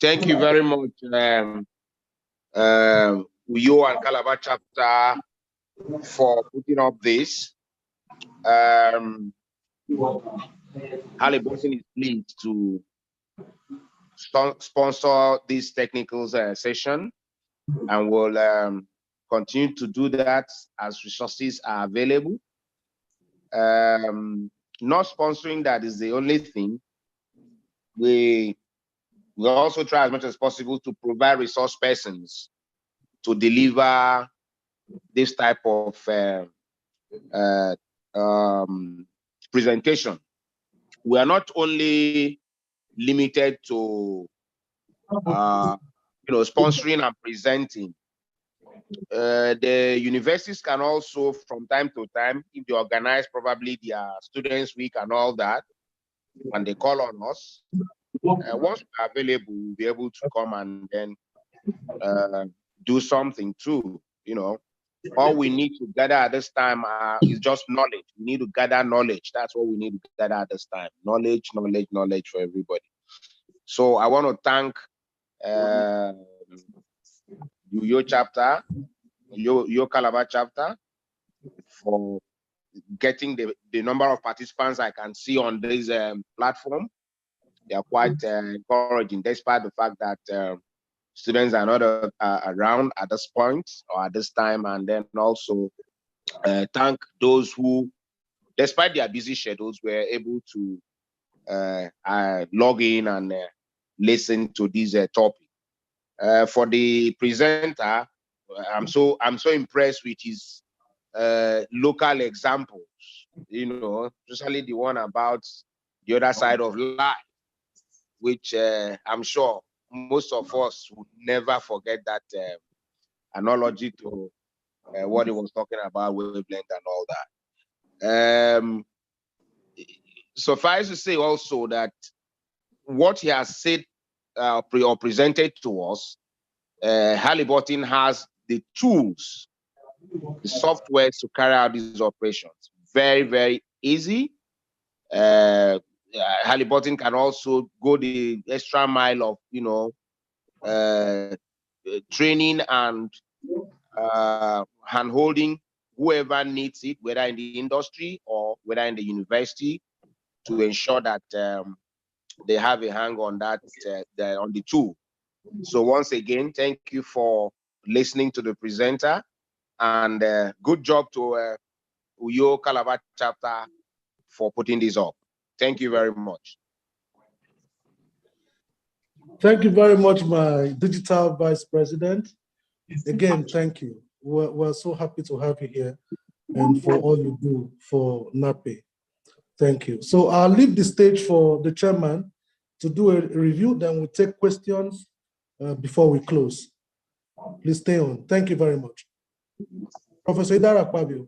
Thank you very much, Uyo and Calabar chapter, for putting up this. Harlliburton is pleased to sponsor this technical session, and will continue to do that as resources are available. Not sponsoring that is the only thing. We also try as much as possible to provide resource persons to deliver this type of presentation. We are not only limited to sponsoring and presenting. The universities can also, from time to time, if they organize probably their Students' Week and all that, when they call on us, once we're available, we'll be able to come and then do something too. All we need to gather at this time is just knowledge. We need to gather knowledge. That's what we need to gather at this time. Knowledge, knowledge, knowledge for everybody. So I want to thank your chapter, your Calabar chapter, for getting the number of participants I can see on this platform. They are quite encouraging, despite the fact that students are not around at this point or at this time. And then also thank those who, despite their busy schedules, were able to log in and listen to this topic. For the presenter, I'm so impressed with his local examples, you know, especially the one about the other side of life, which I'm sure most of us would never forget that analogy to what he was talking about, wavelength and all that. Suffice to say also that what he has said or presented to us, Harlliburton has the tools, the software to carry out these operations. Very, very easy. Harlliburton can also go the extra mile of, you know, training and hand-holding whoever needs it, whether in the industry or whether in the university, to ensure that they have a hang on that, on the tool. So once again, thank you for listening to the presenter, and good job to Uyo Calabar chapter for putting this up. Thank you very much. Thank you very much, my digital vice president. Again, thank you. We're so happy to have you here and for all you do for NAPE. Thank you. So I'll leave the stage for the chairman to do a review, then we'll take questions before we close. Please stay on. Thank you very much. Professor Idara Pabio.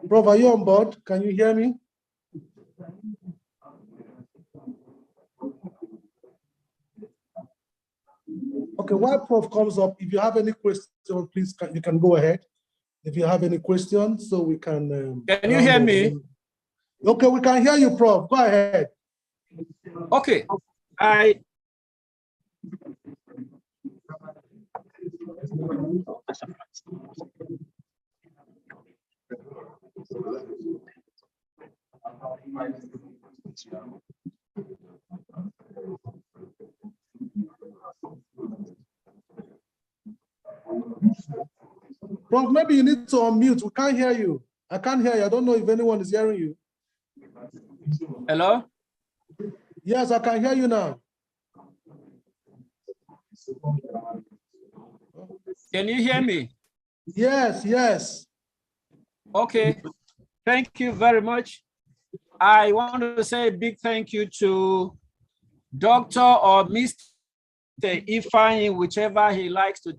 Prof, are you on board? Can you hear me? Okay, while Prof comes up, if you have any questions, please, you can go ahead. If you have any questions, so we can... Can you hear me? Okay, we can hear you, Prof. Go ahead. Okay, Prof, maybe you need to unmute. We can't hear you. I can't hear you. I don't know if anyone is hearing you. Hello? Yes, I can hear you now. Can you hear me? Yes, yes. Okay, thank you very much. I want to say a big thank you to Dr. or Mr. Ifeanyi, whichever he likes to.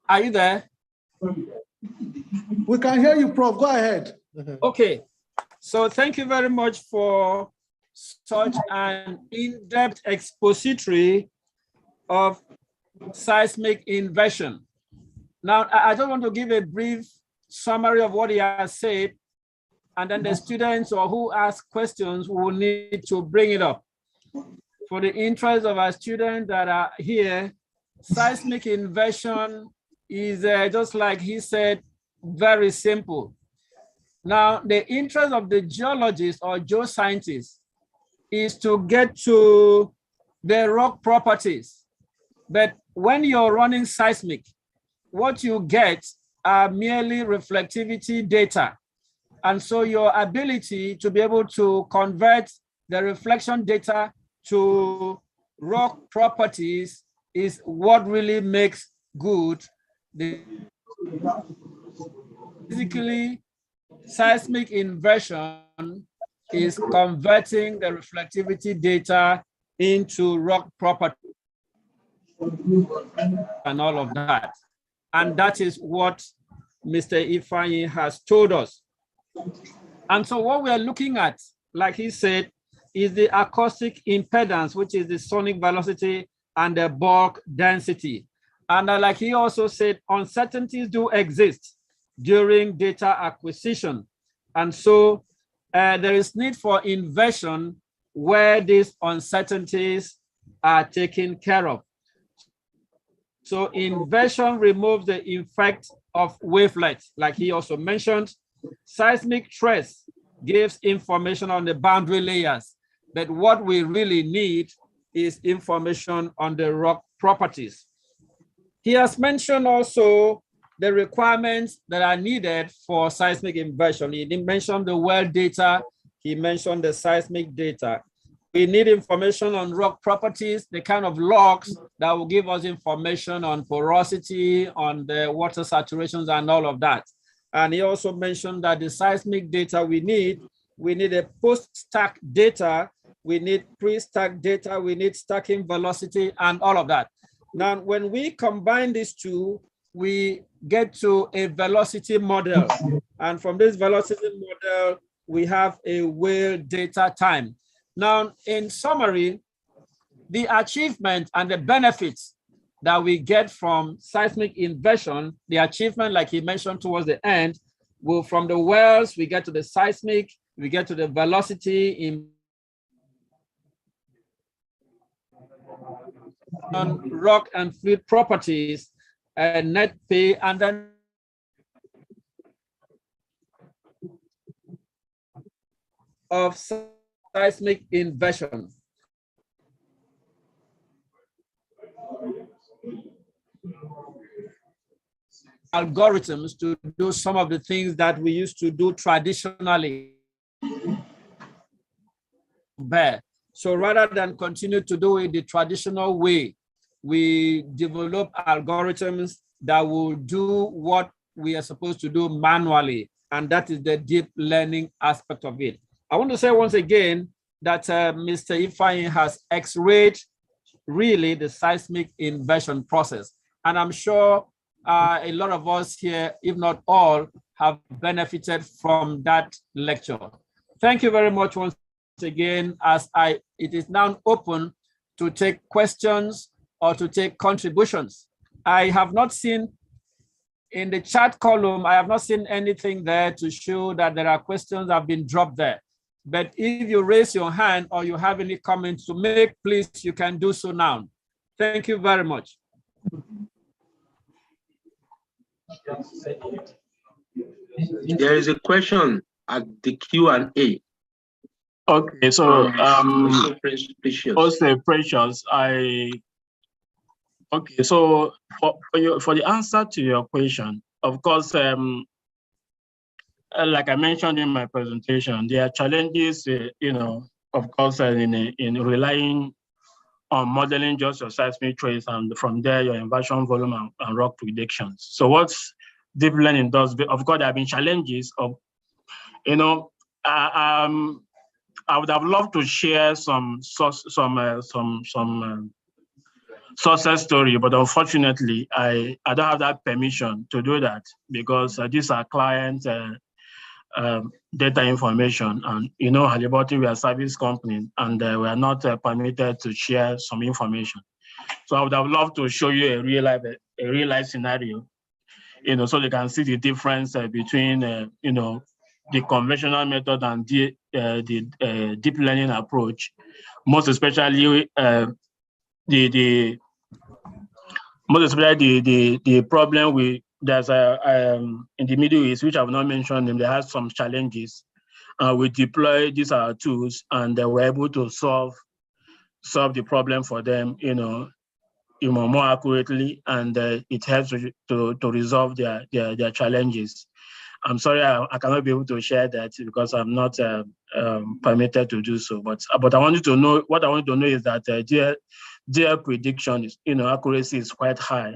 Are you there? We can hear you, Prof. Go ahead. Okay, so thank you very much for such an in-depth expository of seismic inversion. Now, I just want to give a brief summary of what he has said, and then the students or who ask questions will need to bring it up. For the interest of our students that are here, seismic inversion is just like he said, very simple. Now, the interest of the geologist or geoscientist is to get to the rock properties. But when you're running seismic, what you get are merely reflectivity data. And so your ability to be able to convert the reflection data to rock properties is what really makes good the basically seismic inversion is converting the reflectivity data into rock property and all of that. And that is what Mr. Ifeanyi has told us. And so what we are looking at, like he said, is the acoustic impedance, which is the sonic velocity and the bulk density. And like he also said, uncertainties do exist during data acquisition. And so there is need for inversion where these uncertainties are taken care of. So inversion removes the effect of wavelets, like he also mentioned. Seismic trace gives information on the boundary layers, but what we really need is information on the rock properties. He has mentioned also the requirements that are needed for seismic inversion. He mentioned the well data, he mentioned the seismic data. We need information on rock properties, the kind of logs that will give us information on porosity, on the water saturations and all of that. And he also mentioned that the seismic data we need a post-stack data, we need pre-stack data, we need stacking velocity and all of that. Now, when we combine these two, we get to a velocity model. And from this velocity model, we have a well data time. Now, in summary, the achievement and the benefits that we get from seismic inversion, the achievement, like he mentioned towards the end, will from the wells, we get to the seismic, we get to the velocity in on rock and fluid properties, net pay, and then of seismic inversion. Algorithms to do some of the things that we used to do traditionally. So rather than continue to do it the traditional way, we develop algorithms that will do what we are supposed to do manually, and that is the deep learning aspect of it. I want to say once again that Mr. Ifeanyi has x-rayed really the seismic inversion process. And I'm sure a lot of us here, if not all, have benefited from that lecture. Thank you very much once again, as it is now open to take questions or to take contributions. I have not seen in the chat column, I have not seen anything there to show that there are questions that have been dropped there. But if you raise your hand or you have any comments to make, please, you can do so now. Thank you very much. There is a question at the Q&A. Okay, so also Precious, okay, so for the answer to your question, of course, like I mentioned in my presentation, there are challenges, of course, in relying on modeling just your seismic trace, and from there your inversion volume and rock predictions. So what deep learning does, of course, there have been challenges of, I would have loved to share some success story, but unfortunately, I don't have that permission to do that because these are client data information, and Halliburton, we are a service company, and we are not permitted to share some information. So I would have loved to show you a real life scenario, so they can see the difference between the conventional method and the deep learning approach, most especially the problem with there's in the Middle East, which I've not mentioned them. They have some challenges. We deploy these tools, and they were able to solve the problem for them, more accurately, and it helps to resolve their challenges. I'm sorry, I cannot be able to share that because I'm not permitted to do so. But I wanted to know, what I want to know is that their prediction is, accuracy is quite high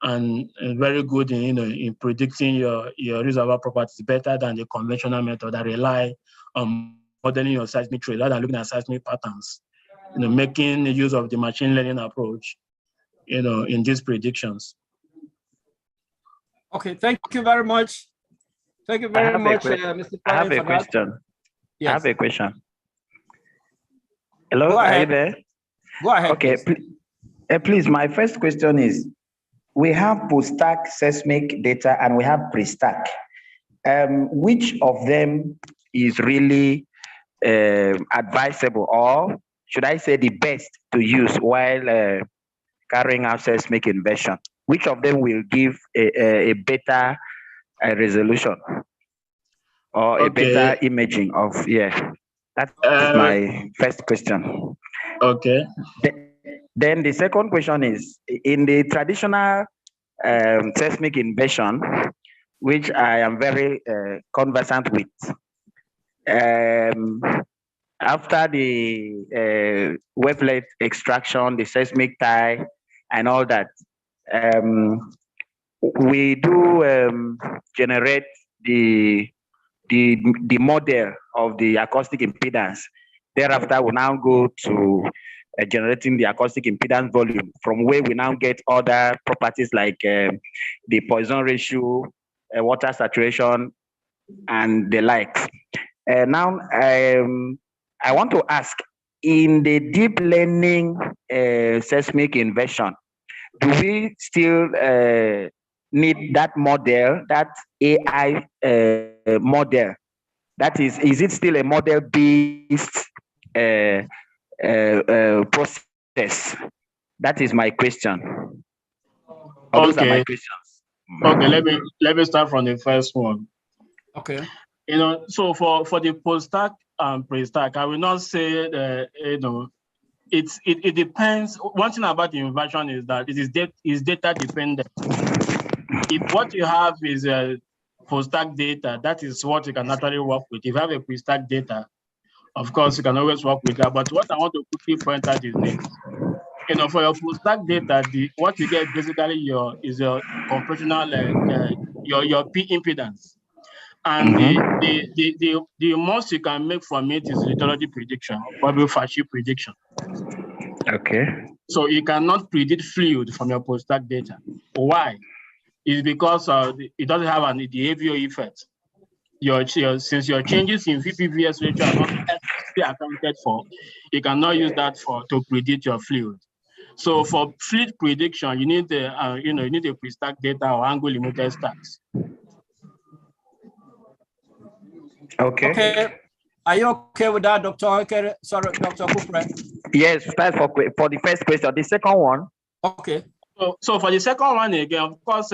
and very good in predicting your reservoir properties, better than the conventional method that rely on modeling your seismic trace rather than looking at seismic patterns. Making use of the machine learning approach, in these predictions. Okay, thank you very much. Thank you very much, Mr. I have a question. Yes. I have a question. Hello, are you there? Go ahead. Okay, please, my first question is, we have post-stack seismic data and we have pre-stack. Which of them is really advisable, or should I say the best to use while carrying out seismic inversion? Which of them will give a better resolution or a better imaging of, that's my first question. Okay. Then the second question is, in the traditional seismic inversion, which I am very conversant with, after the wavelet extraction, the seismic tie, and all that, we do generate the model of the acoustic impedance. Thereafter, we now go to generating the acoustic impedance volume, from where we now get other properties like the Poisson ratio, water saturation, and the likes. Now, I want to ask, in the deep learning seismic inversion, do we still need that model, that AI model? That is it still a model-based process? That is my question. Those are my questions. Okay, let me start from the first one. Okay. So for the post-stack and pre-stack, I will not say that, it depends. One thing about the inversion is that it is data dependent. If what you have is a post-stack data, that is what you can naturally work with. If you have a pre-stack data, of course, you can always work with that. But what I want to quickly point out is this. For your post-stack data, what you get basically is your computational, your P impedance. And the most you can make from it is lithology prediction, probably Fashio prediction. Okay. So you cannot predict fluid from your post-stack data. Why? It's because it doesn't have the behavior effect. Since your changes in VPVS ratio are not accounted for, you cannot use that to predict your fluid. So for fluid prediction, you need a pre-stack data or angle limited stacks. Okay. Are you okay with that, Dr. Sorry, Dr. Kufre? Yes, that's for the first question. The second one. Okay. So for the second one again, of course,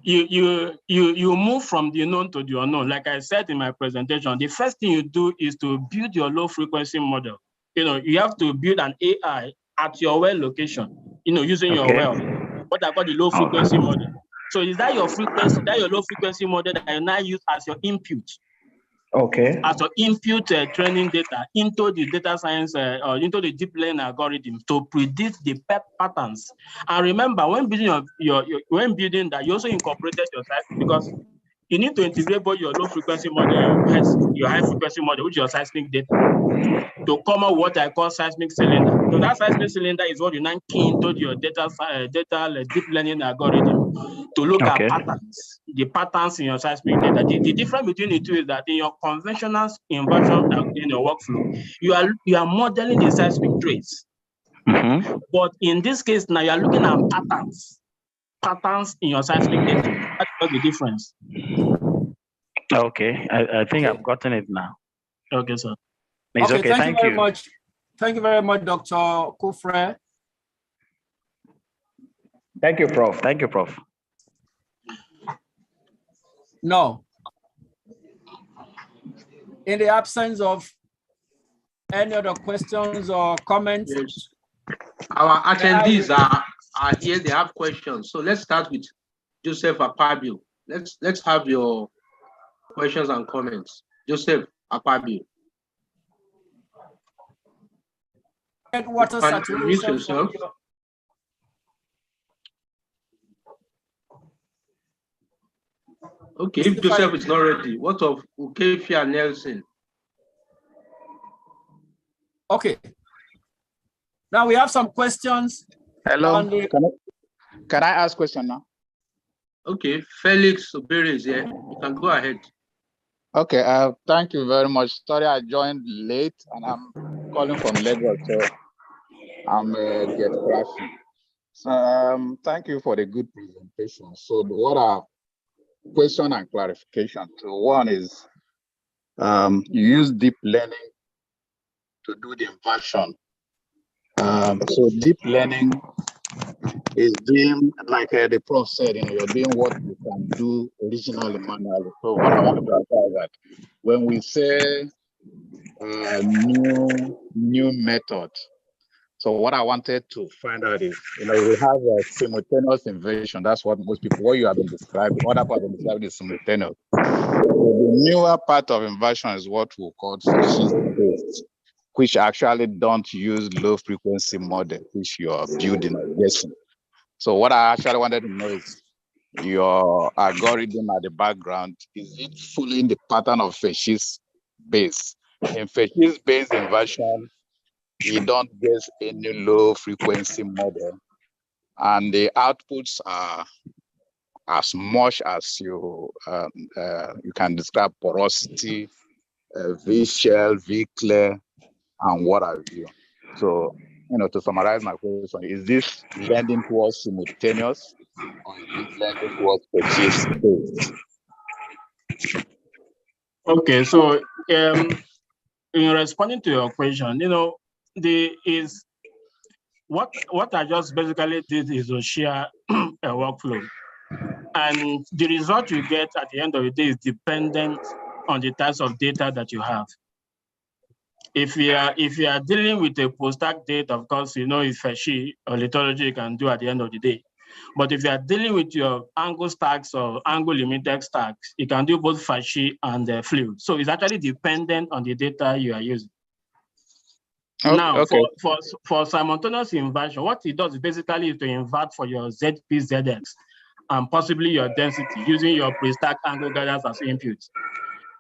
you move from the known to the unknown. Like I said in my presentation, the first thing you do is to build your low frequency model. You have to build an AI at your well location, using your well. What I call the low frequency model. So is that your frequency, your low frequency model that you now use as your input? Okay. As your input training data into the data science or into the deep learning algorithm to predict the patterns. And remember, when building when building that, you also incorporated your seismic, because you need to integrate both your low frequency model, your high frequency model, which is your seismic data, to come out what I call seismic cylinder. So that seismic cylinder is what you now key into your data deep learning algorithm to look at patterns, the patterns in your seismic data. The difference between the two is that in your conventional inversion in your workflow, you are modeling the seismic trace. But in this case, now you are looking at patterns in your seismic data. That's the difference. Okay, I think I've gotten it now. Okay, sir. It's okay, thank you very much. Thank you very much, Dr. Kufre. Thank you, Prof. Thank you, Prof. No. In the absence of any other questions or comments? Yes. Our attendees are here, they have questions. So let's start with Joseph Akpabio. Let's have your questions and comments. Joseph Akpabio. Water saturation. Okay, if Joseph is not ready, what of Ukefia Nelson? Okay. Now we have some questions. Hello. Can I ask question now? Okay, Felix Obere is here. You can go ahead. Okay, thank you very much. Sorry, I joined late and I'm calling from Lagos, so I'm get crashing. So thank you for the good presentation. So what are question and clarification? So one is, you use deep learning to do the inversion. So deep learning is doing, like the prof said, you're doing what you can do originally manually. So what I want to clarify is that when we say new method, so what I wanted to find out is, we have a simultaneous inversion. That's what you have been describing. Other part of describing is simultaneous. So the newer part of inversion is what we call fascist-based, which actually don't use low frequency model, which you are building or guessing. So what I actually wanted to know is your algorithm at the background, is it following the pattern of fascist-based? In fascist-based inversion, you don't guess any low frequency model, and the outputs are as much as you can describe: porosity, V-shell, V-clear, and what have you. So, to summarize my question, is this lending towards simultaneous, or is it lending towards fascist-based? Okay, so in responding to your question, what I just basically did is to share a workflow, and the result you get at the end of the day is dependent on the types of data that you have. If you are dealing with a post-stack data, of course, if Fashi or lithology you can do at the end of the day. But if you are dealing with your angle stacks or angle limited stacks, you can do both Fashi and fluid. So it's actually dependent on the data you are using. Now, okay. for simultaneous inversion, what it does basically is to invert for your ZP, ZX, and possibly your density using your pre-stack angle guidance as input.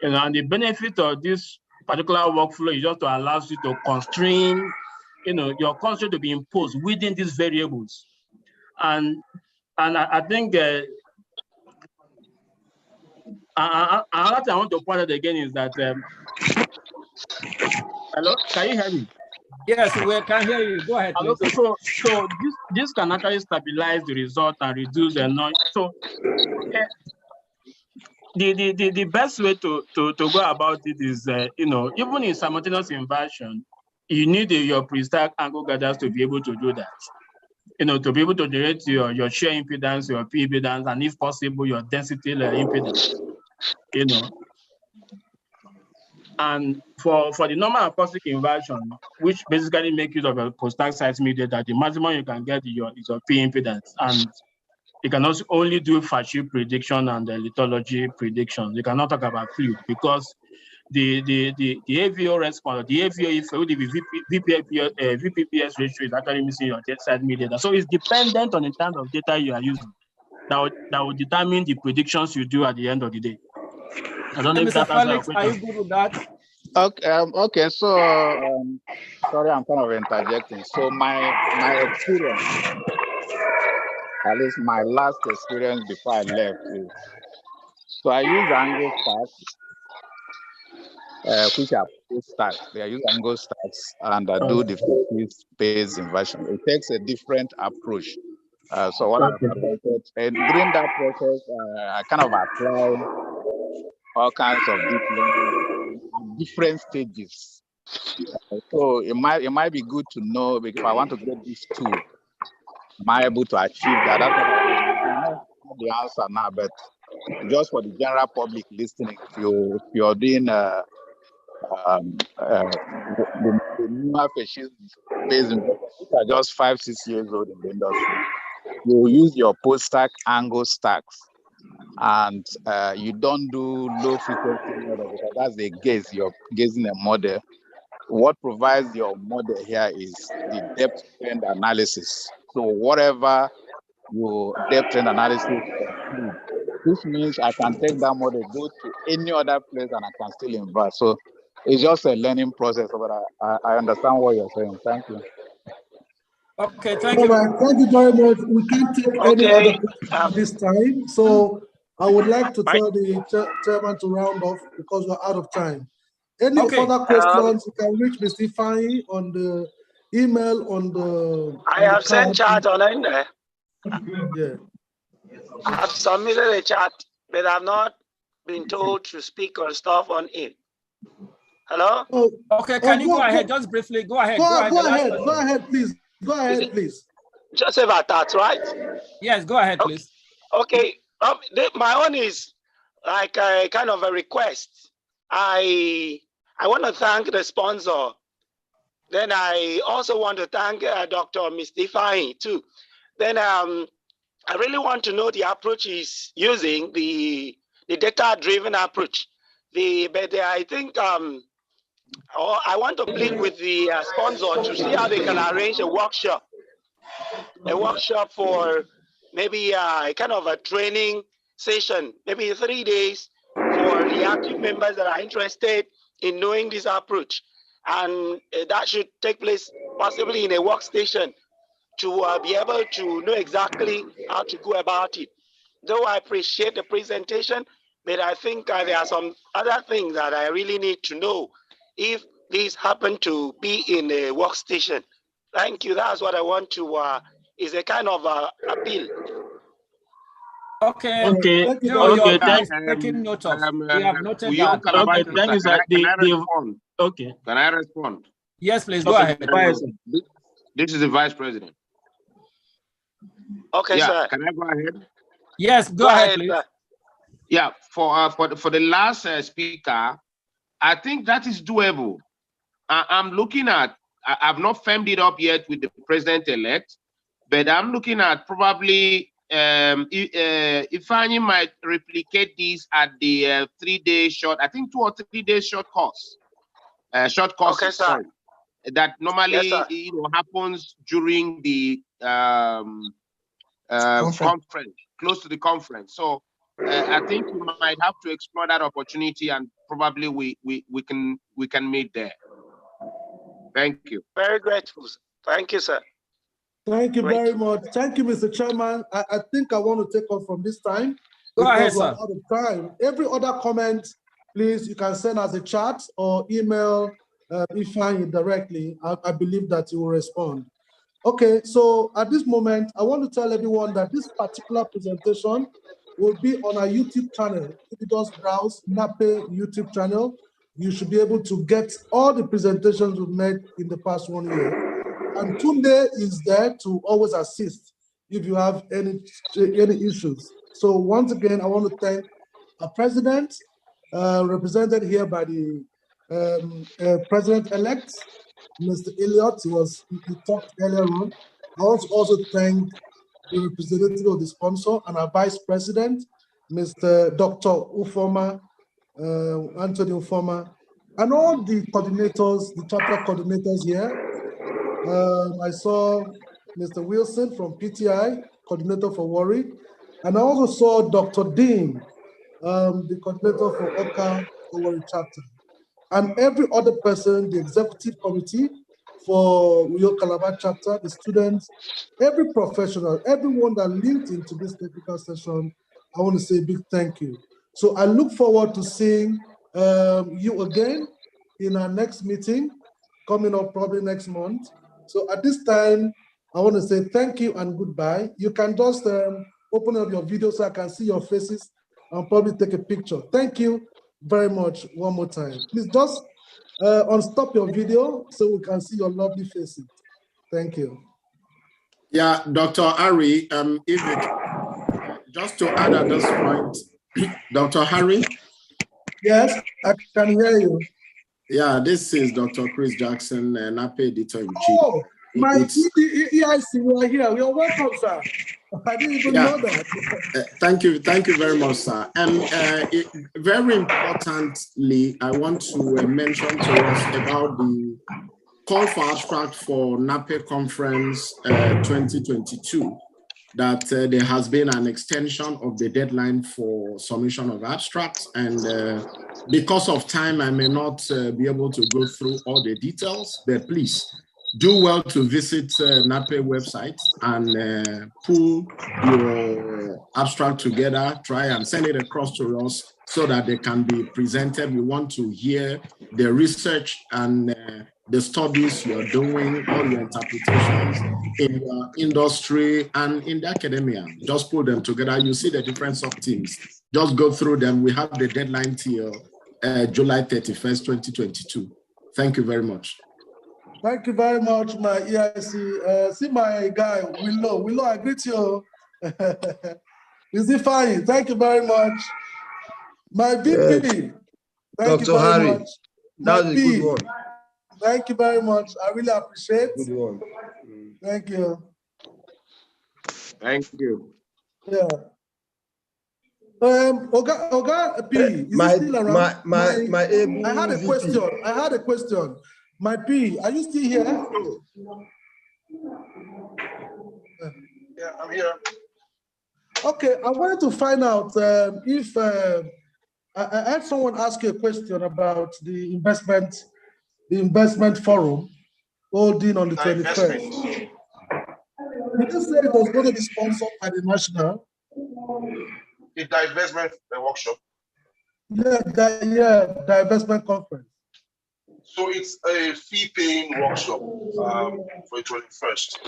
And the benefit of this particular workflow is just to allow you to constrain, your constraint to be imposed within these variables. And I think another thing I want to point out again is that, hello, can you hear me? Yes, we can hear you. Go ahead, please. So this can actually stabilize the result and reduce the noise. So the best way to go about it is, even in simultaneous inversion, you need your pre-stack angle guidance to be able to do that. To be able to generate your shear impedance, your P impedance, and if possible, your density impedance. And for the normal acoustic inversion, which basically make use of a post-stack seismic data, the maximum you can get is your P impedance, and you can also only do Fashi prediction and the lithology prediction. You cannot talk about fluid because the AVO response, the AVO VPPS ratio is actually missing your seismic data. So it's dependent on the kind of data you are using that will determine the predictions you do at the end of the day. I don't know if Mr. that answers your Felix, are you good with that? Okay. So, sorry, I'm kind of interjecting. So my experience, at least my last experience before I left, is so I use angle stacks, which are post stacks. They use angle stacks, and I do the phase inversion. It takes a different approach. So what I've attempted, and during that process, I kind of apply all kinds of deep learning at different stages. So it might be good to know, because if I want to get this tool, am I able to achieve that? That's what I know the answer now, but just for the general public listening, if you're doing the newer fascist based investors, which are just 5-6 years old in the industry, you use your post-stack angle stacks, and you don't do low frequency model, because that's the gaze. You're gazing a model. What provides your model here is the depth trend analysis. So whatever your depth trend analysis concludes, which means I can take that model, go to any other place, and I can still invert. So it's just a learning process, but I understand what you're saying. Thank you. Okay, thank you. All right, thank you very much. We can't take any other questions at this time. So I would like to tell the chairman to round off because we're out of time. Any further questions, you can reach Mr. Ifeanyi on the email on the. I have sent chat online there. Yeah. I've submitted a chat, but I've not been told to speak on stuff on it. Hello? Oh, okay, can you go ahead? Just briefly, go ahead. Go ahead, please. Go ahead, please. Joseph Atat, right? Yes, go ahead, please. Okay, my own is like a kind of a request. I want to thank the sponsor. Then I also want to thank Dr. Mr. Ifeanyi too. Then I really want to know the approach he's using, the data-driven approach. But I think I want to plead with the sponsor to see how they can arrange a workshop for maybe a kind of a training session, maybe 3 days for the active members that are interested in knowing this approach. And that should take place possibly in a workstation to be able to know exactly how to go about it. Though I appreciate the presentation, but I think there are some other things that I really need to know if these happen to be in a workstation. Thank you. That's what I want to, is a kind of appeal. Okay. Okay. Okay. Taking note of. We have noted that. Okay. Thank you, sir. Okay. Can I respond? Yes, please. Go ahead. This is the Vice President. Okay, sir. Can I go ahead? Yes, go ahead, please. Sir. Yeah, for the last speaker, I think that is doable. I'm looking at, I've not firmed it up yet with the president-elect, but I'm looking at probably Ifeanyi might replicate this at the 3 day short, I think 2 or 3 days short course. Short course, okay, sorry. That normally happens during the conference, close to the conference. So I think we might have to explore that opportunity, and probably we can meet there. Thank you. Very grateful. Thank you, sir. Thank you very much. Thank you, Mr. Chairman. I think I want to take off from this time. Go ahead, sir. Out of time. Every other comment, please, you can send us a chat or email Ifeanyi directly. I believe that you will respond. Okay, so at this moment, I want to tell everyone that this particular presentation will be on our YouTube channel. If you just browse NAPE YouTube channel, you should be able to get all the presentations we've made in the past 1 year. And Tunde is there to always assist if you have any issues. So once again, I want to thank our president, represented here by the president-elect, Mr. Elliott. He talked earlier on. I want to also thank the representative of the sponsor and our vice president, Mr. Dr. Ufoma, Anthony Ufoma, and all the coordinators, the chapter coordinators here. I saw Mr. Wilson from PTI, coordinator for Warri, and I also saw Dr. Dean, the coordinator for OCA Warri chapter, and every other person, the executive committee for Calabar chapter, the students, every professional, everyone that linked into this technical session. I want to say a big thank you. So I look forward to seeing you again in our next meeting, coming up probably next month. So at this time, I want to say thank you and goodbye. You can just open up your video so I can see your faces and probably take a picture. Thank you very much one more time. Please just unstop your video so we can see your lovely faces. Thank you. Yeah, Dr. Ari, just to add at this point, Dr. Harry? Yes, I can hear you. Yeah, this is Dr. Chris Jackson, NAPE editor-in-chief. Oh, my EIC, you are here. You're welcome, sir. I didn't even know that. Thank you very much, sir. And very importantly, I want to mention to us about the call for abstract for NAPE conference 2022. That there has been an extension of the deadline for submission of abstracts, and because of time, I may not be able to go through all the details, but please do well to visit NAPE website and pull your abstract together, try and send it across to us so that they can be presented. We want to hear the research and the studies you're doing, all your interpretations in your industry and in the academia. Just put them together. You see the different sub-teams. Just go through them. We have the deadline till July 31st, 2022. Thank you very much. Thank you very much, my EIC. See my guy, Willow, I greet you. Is it fine? Thank you very much. My VP, thank Dr. you very Harry, much. that's a good one. Thank you very much. I really appreciate it. Good one. Thank you. Thank you. Yeah. Oga P, is he still around? I had a question. My P, are you still here? Yeah, I'm here. Okay, I wanted to find out if I had someone ask you a question about the investment forum holding on the 21st. Did you say it was going to be sponsored by the national? The divestment workshop. Yeah, divestment conference. So it's a fee-paying workshop for the 21st.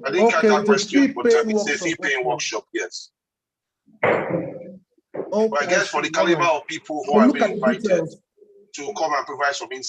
I didn't catch that question, but it's a fee-paying workshop, yes. Okay, but I guess for the caliber of people who have been invited to come and provide some insight.